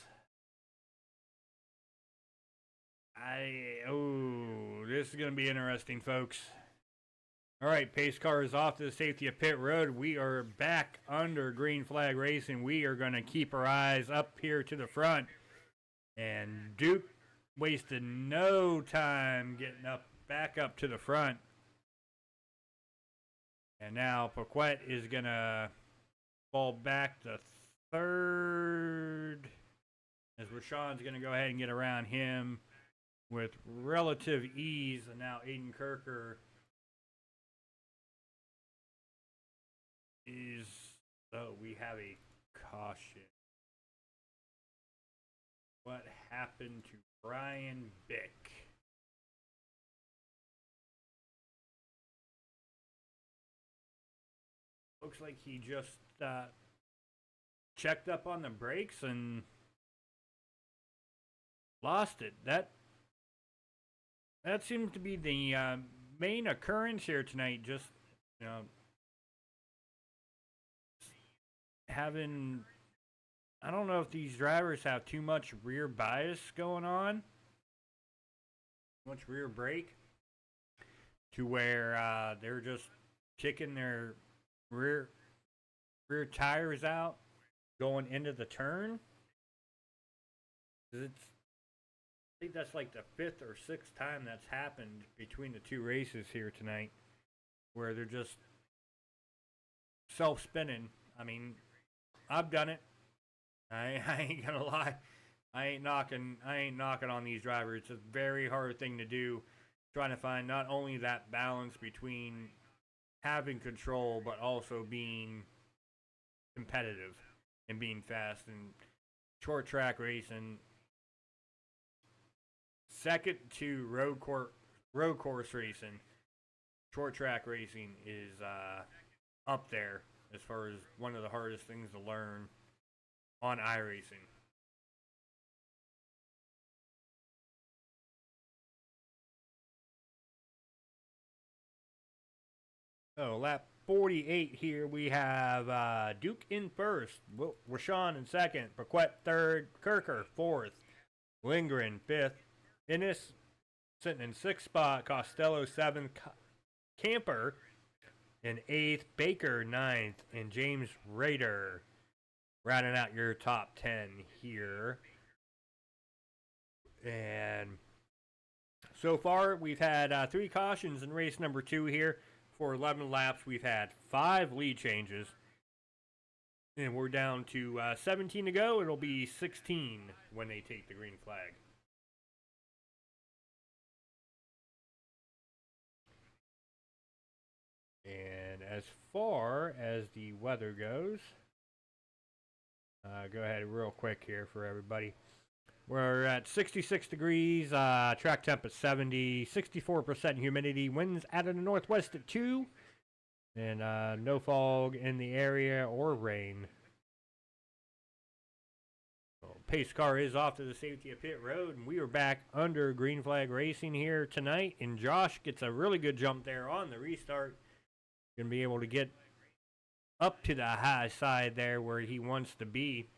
This is going to be interesting, folks. All right, pace car is off to the safety of pit road. We are back under green flag racing. We are going to keep our eyes up here to the front. And Duke wasted no time getting back up to the front. And now Paquette is going to fall back to third, as Rashawn's going to go ahead and get around him with relative ease. And now Aiden Kirker is, we have a caution. What happened to Brian Bick? Looks like he just checked up on the brakes and lost it. That seems to be the main occurrence here tonight. Just having, I don't know if these drivers have too much rear bias going on, much rear brake, to where they're just kicking their rear tires out going into the turn. I think that's like the 5th or 6th time that's happened between the two races here tonight, where they're just self-spinning. I mean, I've done it. I ain't gonna lie. I ain't knocking on these drivers. It's a very hard thing to do, trying to find not only that balance between having control but also being competitive and being fast. And short track racing, second to road course racing, short track racing is up there as far as one of the hardest things to learn on iRacing. So lap 48 here, we have Duke in first, Rashawn in second, Paquette third, Kirker fourth, Lindgren fifth, Innes sitting in sixth spot, Costello seventh, Camper in eighth, Baker ninth, and James Rader rounding out your top 10 here. And so far, we've had 3 cautions in race number 2 here. For 11 laps, we've had 5 lead changes. And we're down to 17 to go. It'll be 16 when they take the green flag. And as far as the weather goes, go ahead real quick here for everybody. We're at 66 degrees, track temp at 70, 64% humidity, winds out of the northwest at 2, and no fog in the area or rain. Well, pace car is off to the safety of pit road, and we are back under green flag racing here tonight, and Josh gets a really good jump there on the restart. Going to be able to get up to the high side there where he wants to be.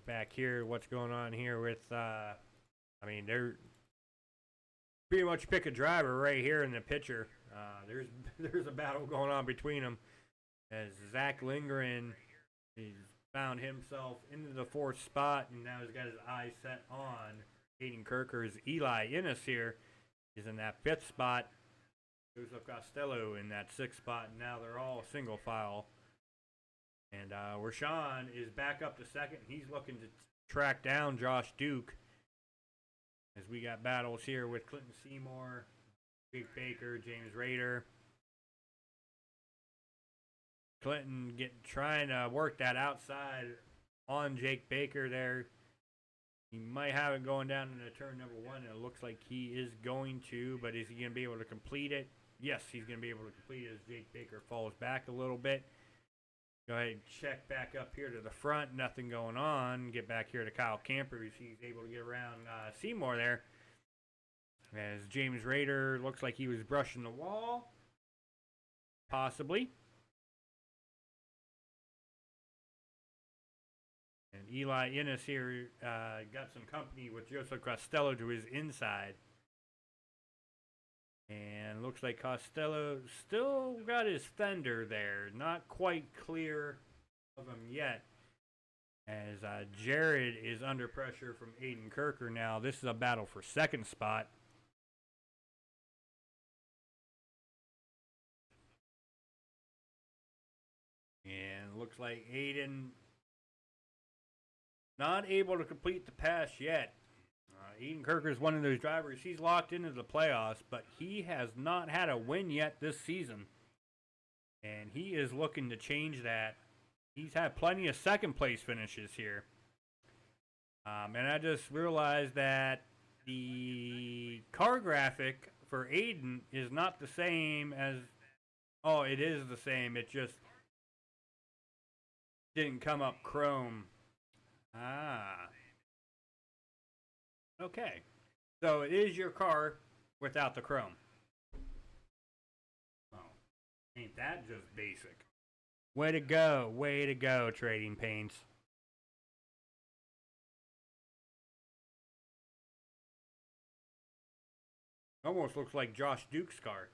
Back here, what's going on here with, I mean, they're pretty much pick a driver right here in the picture. There's a battle going on between them as Zach Lindgren has found himself into the 4th spot and now he's got his eyes set on Hayden Kirker's. Eli Innes here is in that 5th spot. Joseph Costello in that 6th spot, and now they're all single file. And Rashawn is back up to second. He's looking to track down Josh Duke. As we got battles here with Clinton Seymour, Jake Baker, James Rader. Clinton trying to work that outside on Jake Baker there. He might have it going down into turn number 1. And it looks like he is going to, but is he going to be able to complete it? Yes, he's going to be able to complete it as Jake Baker falls back a little bit. Go ahead and check back up here to the front. Nothing going on. Get back here to Kyle Camper. He's able to get around Seymour there. As James Rader looks like he was brushing the wall. Possibly. And Eli Innes here got some company with Joseph Costello to his inside. And looks like Costello still got his fender there. Not quite clear of him yet. As Jared is under pressure from Aiden Kirker now. This is a battle for 2nd spot. And looks like Aiden not able to complete the pass yet. Aiden Kirker is one of those drivers. He's locked into the playoffs, but he has not had a win yet this season. And he is looking to change that. He's had plenty of 2nd place finishes here. And I just realized that the car graphic for Aiden is not the same as... Oh, it is the same. It just didn't come up chrome. Ah. Okay. So it is your car without the chrome. Ain't that just basic? Way to go, Trading Paints. Almost looks like Josh Duke's car.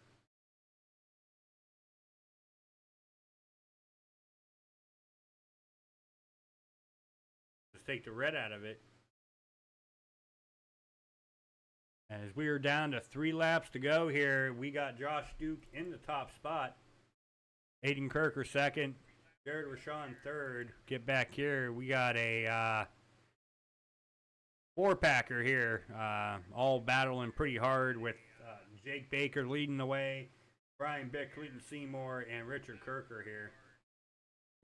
Just take the red out of it. As we are down to 3 laps to go here, we got Josh Duke in the top spot. Aiden Kirker second. Jared Rashawn third. Get back here. We got a 4-packer here. All battling pretty hard with Jake Baker leading the way. Brian Bick, Clinton Seymour, and Richard Kirker here.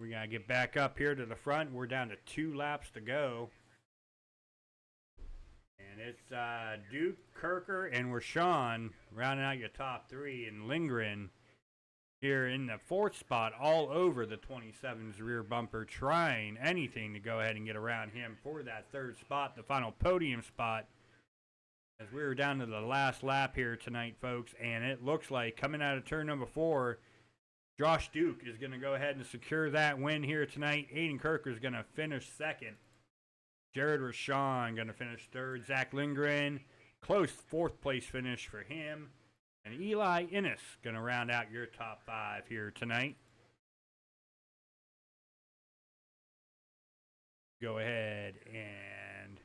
We got to get back up here to the front. We're down to 2 laps to go. And it's Duke, Kirker, and Rashawn rounding out your top 3. And Lindgren here in the 4th spot all over the 27's rear bumper, trying anything to go ahead and get around him for that 3rd spot, the final podium spot. As we were down to the last lap here tonight, folks, and it looks like coming out of turn number 4, Josh Duke is going to go ahead and secure that win here tonight. Aiden Kirker is going to finish 2nd. Jared Rashawn going to finish 3rd. Zach Lindgren, close 4th place finish for him. And Eli Innes going to round out your top 5 here tonight. Go ahead and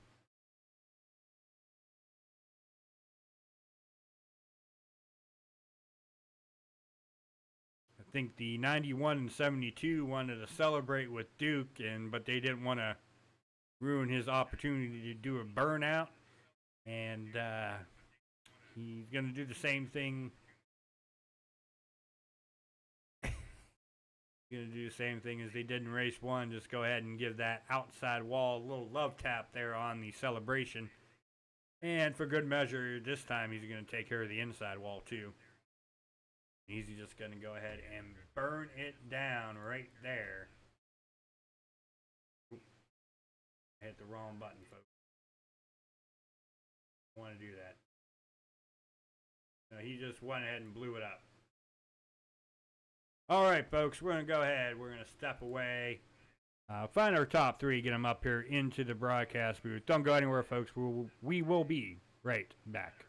I think the 91 and 72 wanted to celebrate with Duke, but they didn't want to ruin his opportunity to do a burnout. And he's going to do the same thing. Going to do the same thing as they did in race 1. Just go ahead and give that outside wall a little love tap there on the celebration. And for good measure, this time he's going to take care of the inside wall too. He's just going to go ahead and burn it down right there. I hit the wrong button, folks. I want to do that. No, he just went ahead and blew it up. All right, folks, we're going to go ahead. We're going to step away. Find our top 3, get them up here into the broadcast booth. Don't go anywhere, folks. We will be right back.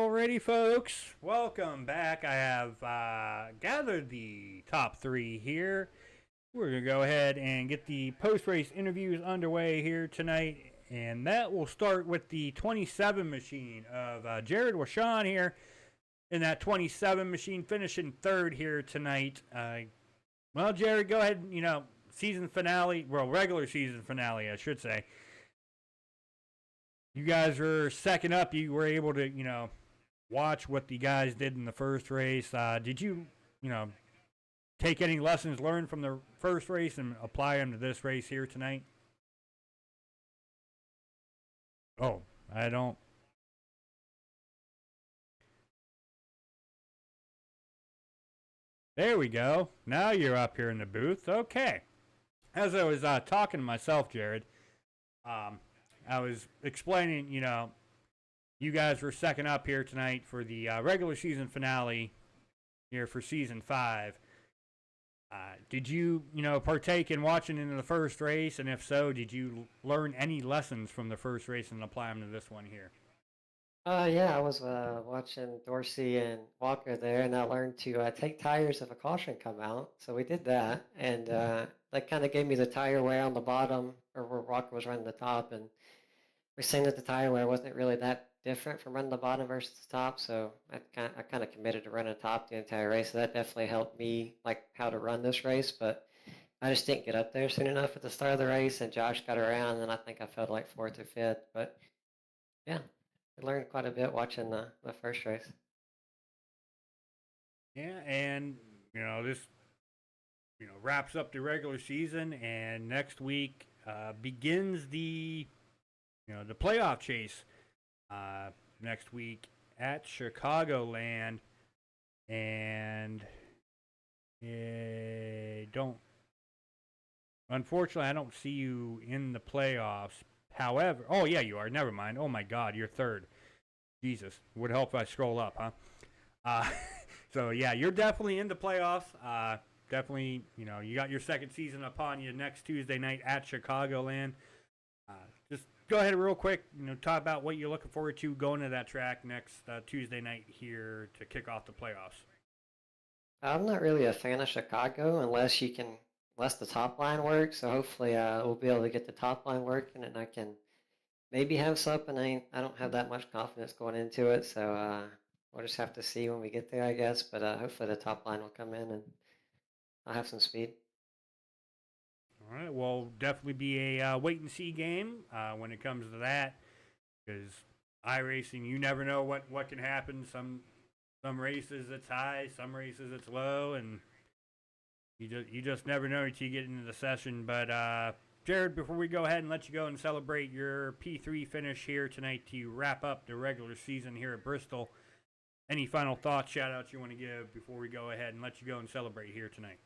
Alrighty, folks. Welcome back. I have gathered the top three here. We're going to go ahead and get the post-race interviews underway here tonight. And that will start with the 27 machine of Jared Washawn here. In that 27 machine, finishing third here tonight. Well, Jared, go ahead. Season finale. Well, regular season finale, I should say. You guys were second up. You were able to, watch what the guys did in the first race. Did you, take any lessons learned from the first race and apply them to this race here tonight? Oh, I don't. There we go. Now you're up here in the booth. Okay. As I was talking to myself, Jared, I was explaining, you guys were second up here tonight for the regular season finale here for season 5. Did you, partake in watching into the first race? And if so, did you learn any lessons from the first race and apply them to this one here? Yeah, I was watching Dorsey and Walker there, and I learned to take tires if a caution come out. So we did that, and that kind of gave me the tire wear on the bottom, or where Walker was running the top, and we're saying that the tire wear wasn't really that different from running the bottom versus the top. So I kind of committed to running top the entire race. So that definitely helped me like how to run this race, but I just didn't get up there soon enough at the start of the race, and Josh got around, and I think I felt like 4th or 5th, but yeah. I learned quite a bit watching the first race. Yeah, and this wraps up the regular season, and next week begins the the playoff chase. Next week at Chicagoland, and unfortunately, I don't see you in the playoffs. However, oh yeah, you are. Never mind. Oh my God, you're third. Jesus, would help if I scroll up, huh? So yeah, you're definitely in the playoffs. Definitely, you got your second season upon you next Tuesday night at Chicagoland. Just go ahead real quick, talk about what you're looking forward to going to that track next Tuesday night here to kick off the playoffs. I'm not really a fan of Chicago unless the top line works. So hopefully we'll be able to get the top line working, and I can maybe have something. I don't have that much confidence going into it, so we'll just have to see when we get there, I guess. But hopefully the top line will come in and I'll have some speed. All right, well, definitely be a wait and see game when it comes to that, because iRacing, you never know what can happen. Some races it's high, some races it's low, and you just never know until you get into the session. But Jared, before we go ahead and let you go and celebrate your P3 finish here tonight to wrap up the regular season here at Bristol, any final thoughts, shout outs you want to give before we go ahead and let you go and celebrate here tonight?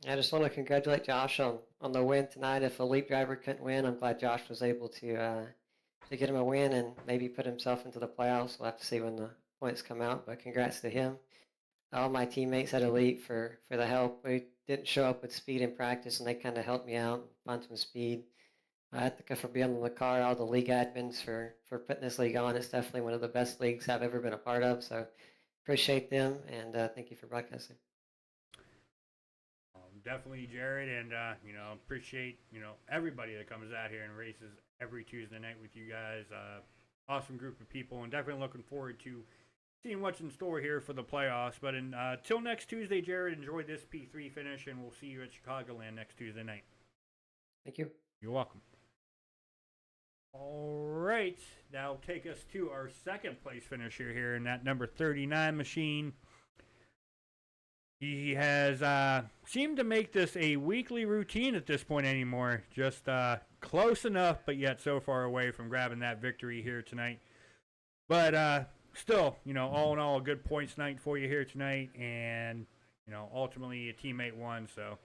I just want to congratulate Josh on the win tonight. If a lead driver couldn't win, I'm glad Josh was able to get him a win and maybe put himself into the playoffs. We'll have to see when the points come out, but congrats to him. All my teammates at Elite for the help. We didn't show up with speed in practice, and they kind of helped me out, find some speed. I think for being on the car, all the league admins for putting this league on. It's definitely one of the best leagues I've ever been a part of, so appreciate them, and thank you for broadcasting. Definitely, Jared, and appreciate everybody that comes out here and races every Tuesday night with you guys. Awesome group of people, and definitely looking forward to seeing what's in store here for the playoffs. But until next Tuesday, Jared, enjoy this P3 finish, and we'll see you at Chicagoland next Tuesday night. Thank you. You're welcome. All right, that'll take us to our second place finisher here in that number 39 machine. He has seemed to make this a weekly routine at this point anymore. Just close enough, but yet so far away from grabbing that victory here tonight. But still, all in all, a good points night for you here tonight. And, ultimately a teammate won. So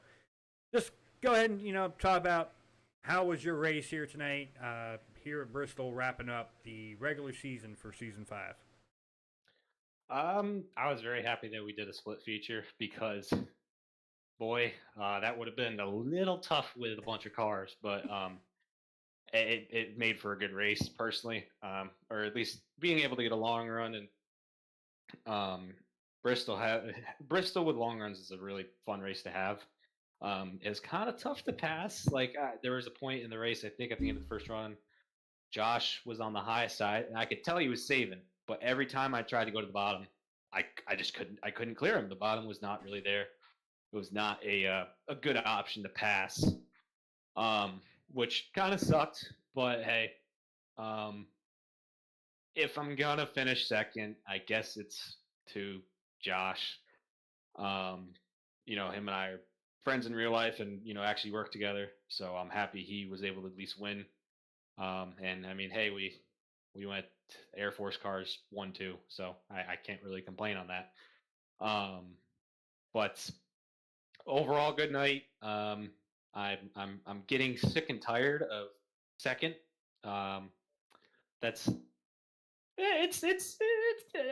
just go ahead and, talk about how was your race here tonight here at Bristol, wrapping up the regular season for Season 5. I was very happy that we did a split feature because, boy, that would have been a little tough with a bunch of cars, but it made for a good race personally, or at least being able to get a long run and Bristol Bristol with long runs is a really fun race to have. It's kind of tough to pass. Like there was a point in the race, I think at the end of the first run, Josh was on the high side, and I could tell he was saving. But every time I tried to go to the bottom, I just couldn't clear him. The bottom was not really there. It was not a good option to pass, which kind of sucked. But hey, um, if I'm gonna finish second, I guess it's to Josh. Him and I are friends in real life, and actually work together. So I'm happy he was able to at least win. And I mean, hey, we went Air Force cars 1-2, so I can't really complain on that. But overall, good night. I'm getting sick and tired of second. That's it's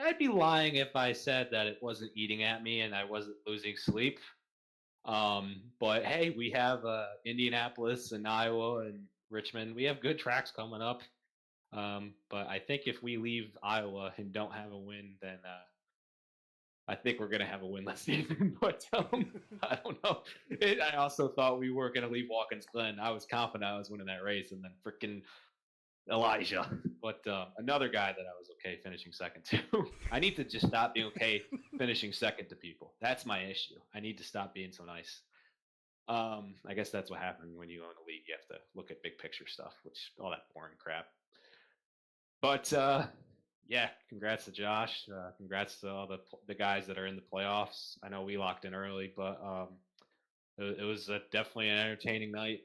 I'd be lying if I said that it wasn't eating at me and I wasn't losing sleep. But hey, we have Indianapolis and Iowa and Richmond. We have good tracks coming up. But I think if we leave Iowa and don't have a win, then I think we're gonna have a winless season. But I don't know. I also thought we were gonna leave Watkins Glen. I was confident I was winning that race, and then freaking Elijah. But another guy that I was okay finishing second to. I need to just stop being okay finishing second to people. That's my issue. I need to stop being so nice. I guess that's what happens when you own a league. You have to look at big picture stuff, which all that boring crap. But yeah, congrats to Josh. Congrats to all the guys that are in the playoffs. I know we locked in early, but it was definitely an entertaining night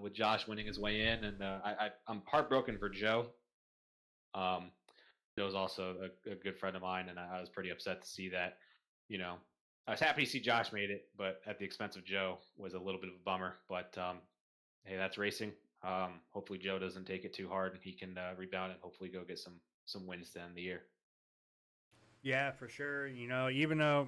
with Josh winning his way in, and I'm heartbroken for Joe. Joe's also a good friend of mine, and I was pretty upset to see that. I was happy to see Josh made it, but at the expense of Joe was a little bit of a bummer. But hey, that's racing. Hopefully Joe doesn't take it too hard and he can rebound and hopefully go get some wins to end the year. Yeah, for sure. Even though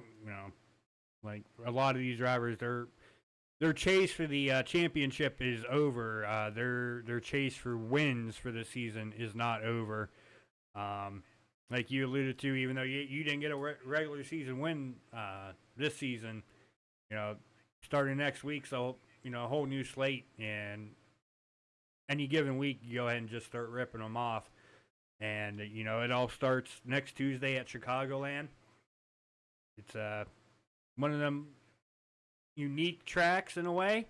like a lot of these drivers, their chase for the championship is over. Their chase for wins for the season is not over. Like you alluded to, even though you didn't get a regular season win this season, starting next week, so a whole new slate, and any given week, you go ahead and just start ripping them off. And, it all starts next Tuesday at Chicagoland. It's one of them unique tracks in a way.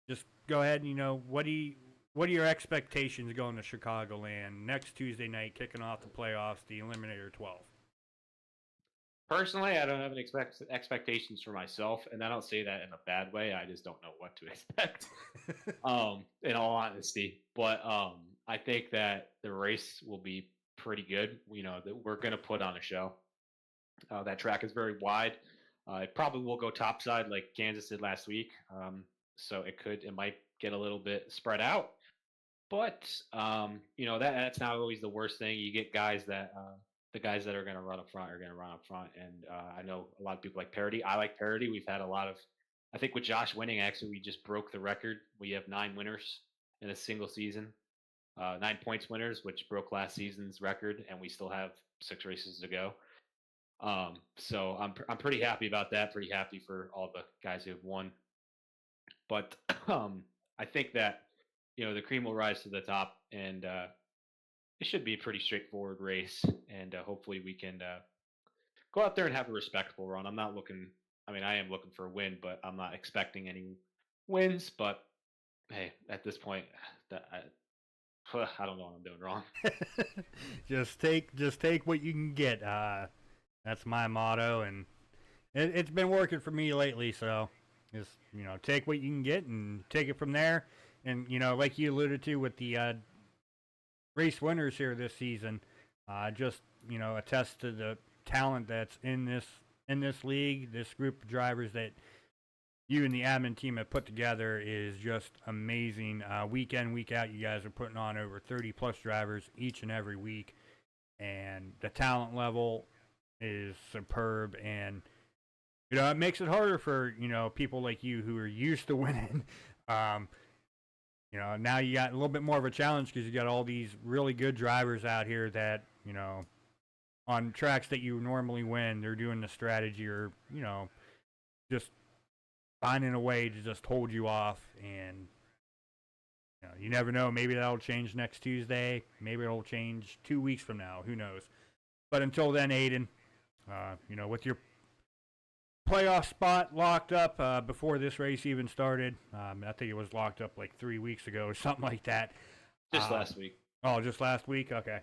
Just go ahead and, what are your expectations going to Chicagoland next Tuesday night, kicking off the playoffs, the Eliminator 12? Personally, I don't have any expectations for myself, and I don't say that in a bad way. I just don't know what to expect, in all honesty. But I think that the race will be pretty good. That we're going to put on a show. That track is very wide. It probably will go topside like Kansas did last week. So it might get a little bit spread out. But that's not always the worst thing. You get guys that the guys that are going to run up front are going to run up front. And I know a lot of people like parity. I like parity. We've had a lot of, I think with Josh winning, actually, we just broke the record. We have 9 winners in a single season, 9 points winners, which broke last season's record. And we still have 6 races to go. So I'm pretty happy about that. Pretty happy for all the guys who have won. But I think that, the cream will rise to the top, and it should be a pretty straightforward race, and hopefully we can go out there and have a respectable run. I am looking for a win, but I'm not expecting any wins. But hey, at this point, I don't know what I'm doing wrong. just take what you can get. That's my motto, and it's been working for me lately. So just take what you can get and take it from there. And like you alluded to with the race winners here this season, just attest to the talent that's in this league. This group of drivers that you and the admin team have put together is just amazing. Week in, week out, you guys are putting on over 30 plus drivers each and every week, and the talent level is superb. And it makes it harder for people like you who are used to winning. Now you got a little bit more of a challenge because you got all these really good drivers out here that, on tracks that you normally win, they're doing the strategy or, just finding a way to just hold you off. And, you never know. Maybe that'll change next Tuesday. Maybe it'll change 2 weeks from now. Who knows? But until then, Aiden, with your playoff spot locked up before this race even started, I think it was locked up like 3 weeks ago or something like that. Just last week. Oh, just last week? Okay.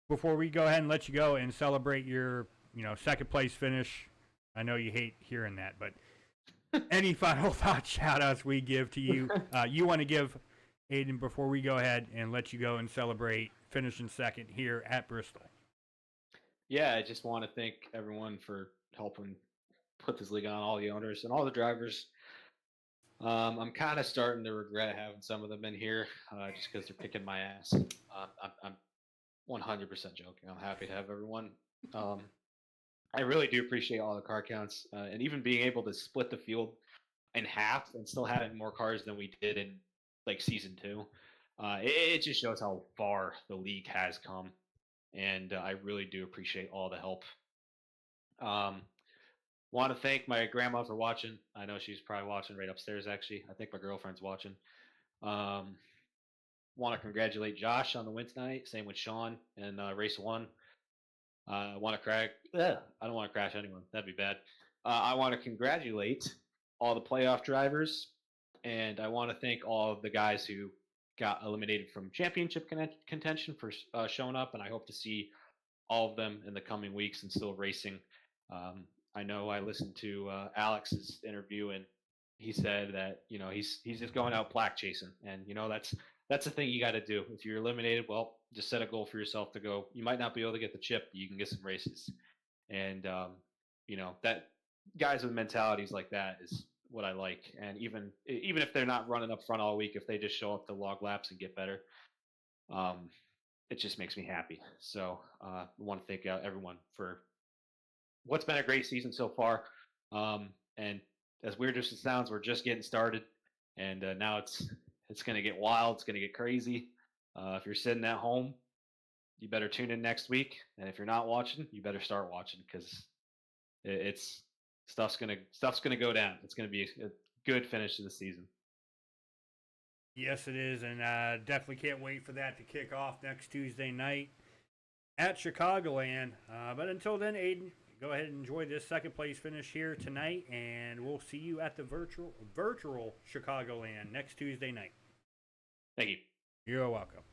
Before we go ahead and let you go and celebrate your, second place finish, I know you hate hearing that, but any final thoughts, shout outs we give to you? You want to give, Aiden, before we go ahead and let you go and celebrate finishing second here at Bristol? Yeah, I just want to thank everyone for helping put this league on, all the owners and all the drivers. I'm kind of starting to regret having some of them in here just because they're kicking my ass. I'm 100% joking. I'm happy to have everyone. I really do appreciate all the car counts and even being able to split the field in half and still having more cars than we did in like season 2. It just shows how far the league has come, and I really do appreciate all the help. Want to thank my grandma for watching. I know she's probably watching right upstairs, actually. I think my girlfriend's watching. Want to congratulate Josh on the win tonight. Same with Sean in race 1. I want to crash. I don't want to crash anyone. That'd be bad. I want to congratulate all the playoff drivers, and I want to thank all of the guys who got eliminated from championship contention for showing up, and I hope to see all of them in the coming weeks and still racing. I know I listened to Alex's interview, and he said that he's just going out plaque chasing, and that's the thing you got to do. If you're eliminated, well, just set a goal for yourself to go. You might not be able to get the chip, but you can get some races, and that guys with mentalities like that is what I like. And even if they're not running up front all week, if they just show up to log laps and get better, it just makes me happy. So I want to thank everyone for what's been a great season so far. And as weird as it sounds, we're just getting started, and now it's going to get wild. It's going to get crazy. If you're sitting at home, you better tune in next week. And if you're not watching, you better start watching, because stuff's gonna go down. It's gonna be a good finish to the season. Yes, it is, and definitely can't wait for that to kick off next Tuesday night at Chicagoland. But until then, Aiden, go ahead and enjoy this second place finish here tonight, and we'll see you at the virtual Chicagoland next Tuesday night. Thank you. You're welcome.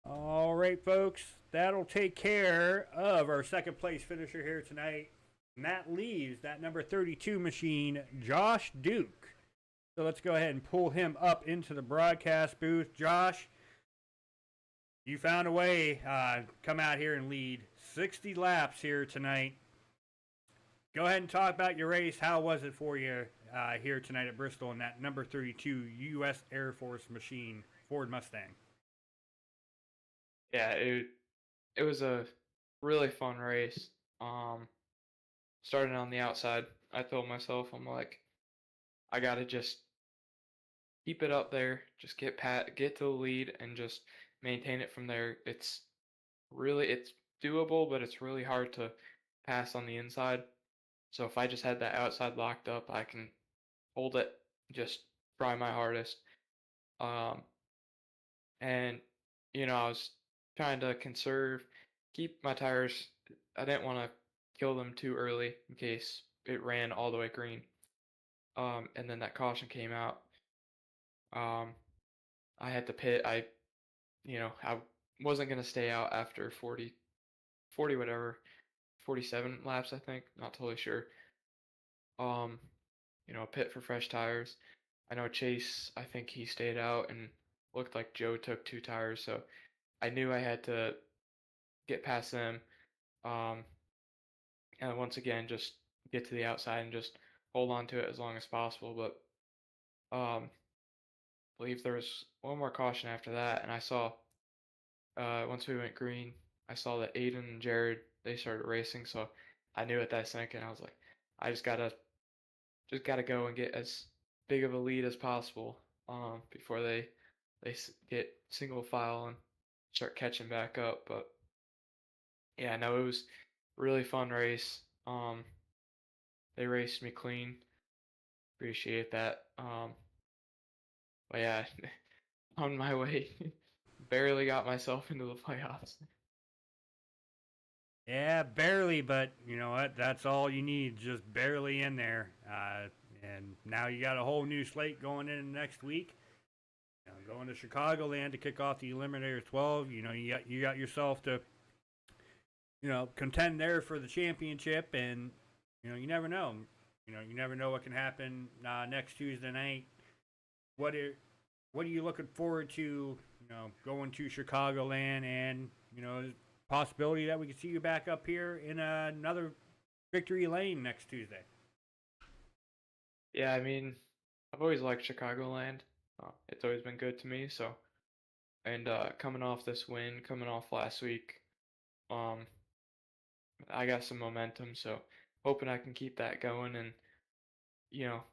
All right, folks, that'll take care of our second place finisher here tonight. And that leaves that number 32 machine, Josh Duke. So let's go ahead and pull him up into the broadcast booth. Josh, you found a way, come out here and lead 60 laps here tonight. Go ahead and talk about your race. How was it for you here tonight at Bristol in that number 32 U.S. Air Force machine, Ford Mustang? Yeah, it was a really fun race. Starting on the outside, I told myself, I'm like, I gotta just keep it up there, just get to the lead, and just maintain it from there. It's doable, but it's really hard to pass on the inside. So if I just had that outside locked up, I can hold it, just try my hardest. And I was trying to keep my tires. I didn't want to kill them too early in case it ran all the way green. And then that caution came out. I had to pit. I wasn't gonna stay out after 40 whatever, 47 laps, I think. Not totally sure. Pit for fresh tires. I know Chase, I think he stayed out, and looked like Joe took 2 tires, so I knew I had to get past them. And once again, just get to the outside and just hold on to it as long as possible. But I believe there was one more caution after that, and I saw once we went green, I saw that Aiden and Jared, they started racing, so I knew at that second I was like, I just gotta go and get as big of a lead as possible before they get single file and start catching back up. But yeah, no, it was a really fun race. They raced me clean. Appreciate that. But yeah, on my way, barely got myself into the playoffs. Yeah, barely, but you know what? That's all you need, just barely in there. And now you got a whole new slate going in next week. Going to Chicagoland to kick off the Eliminator 12. You got yourself to contend there for the championship, and you never know. You never know what can happen next Tuesday night. What are you looking forward to? Going to Chicagoland, and possibility that we could see you back up here in another victory lane next Tuesday. Yeah, I mean, I've always liked Chicagoland. It's always been good to me. So, and coming off this win, coming off last week, I got some momentum. So, hoping I can keep that going, and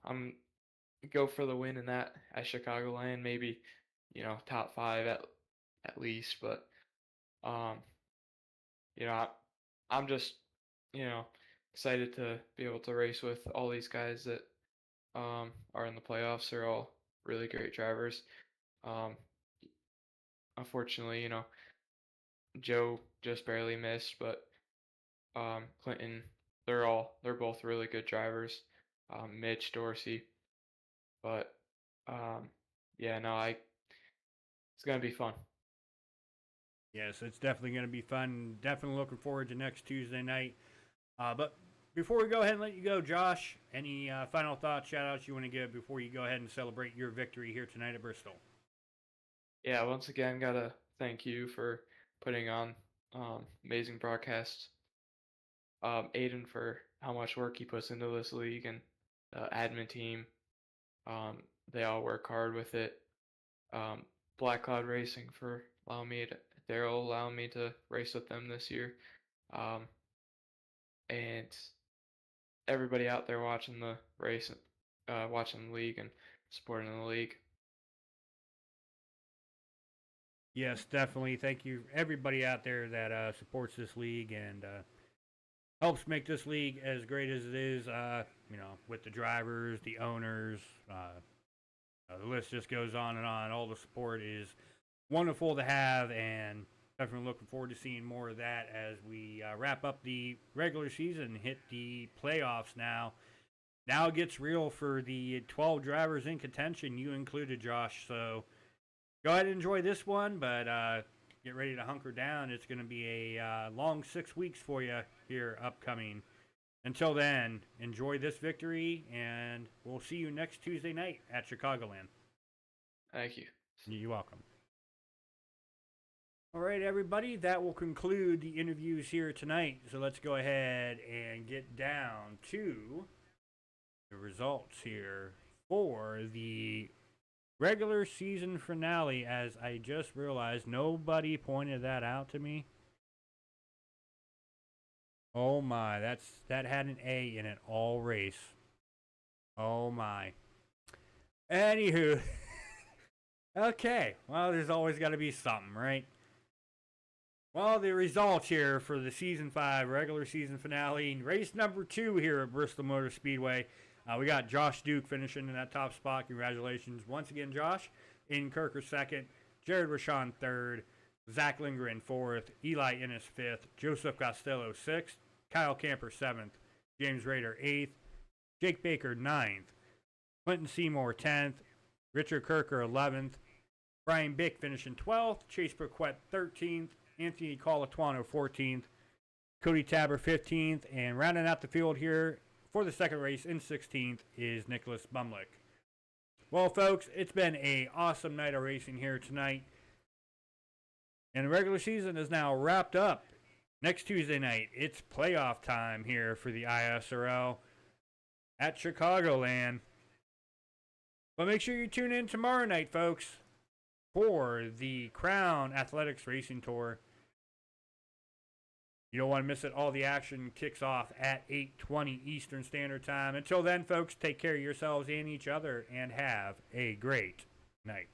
I'm go for the win in that at Chicagoland. Maybe top 5 at least. But um, I'm just excited to be able to race with all these guys that are in the playoffs. They're all really great drivers. Unfortunately, Joe just barely missed, but Clinton, they're both really good drivers. Mitch, Dorsey, but yeah, no, it's gonna be fun. Yes, it's definitely going to be fun. Definitely looking forward to next Tuesday night. But before we go ahead and let you go, Josh, any final thoughts, shout-outs you want to give before you go ahead and celebrate your victory here tonight at Bristol? Yeah, once again, gotta thank you for putting on amazing broadcasts. Aiden for how much work he puts into this league, and the admin team. They all work hard with it. Black Cloud Racing for Daryl allowing me to race with them this year. And everybody out there watching the race, watching the league and supporting the league. Yes, definitely. Thank you, everybody out there that supports this league and helps make this league as great as it is. With the drivers, the owners, the list just goes on and on. All the support is wonderful to have, and definitely looking forward to seeing more of that as we wrap up the regular season and hit the playoffs now. Now it gets real for the 12 drivers in contention, you included, Josh. So go ahead and enjoy this one, but get ready to hunker down. It's going to be a long 6 weeks for you here upcoming. Until then, enjoy this victory, and we'll see you next Tuesday night at Chicagoland. Thank you. You're welcome. All right, everybody, that will conclude the interviews here tonight. So let's go ahead and get down to the results here for the regular season finale. As I just realized, nobody pointed that out to me. Oh my, that had an A in it all race. Oh my. Anywho, okay. Well, there's always got to be something, right? Well, the results here for the Season 5 regular season finale, race number 2 here at Bristol Motor Speedway. We got Josh Duke finishing in that top spot. Congratulations once again, Josh. In Kirker second, Jared Rashawn third, Zach Lindgren fourth, Eli Innes fifth, Joseph Costello sixth, Kyle Camper seventh, James Rader eighth, Jake Baker ninth, Clinton Seymour 10th, Richard Kirker 11th, Brian Bick finishing 12th, Chase Burquette 13th, Anthony Colatuano 14th, Cody Tabor 15th, and rounding out the field here for the second race in 16th is Nicholas Bumlick. Well, folks, it's been an awesome night of racing here tonight. And the regular season is now wrapped up. Next Tuesday night, it's playoff time here for the ISRL at Chicagoland. But make sure you tune in tomorrow night, folks, for the Crown Athletics Racing Tour. You don't want to miss it. All the action kicks off at 8:20 Eastern Standard Time. Until then, folks, take care of yourselves and each other and have a great night.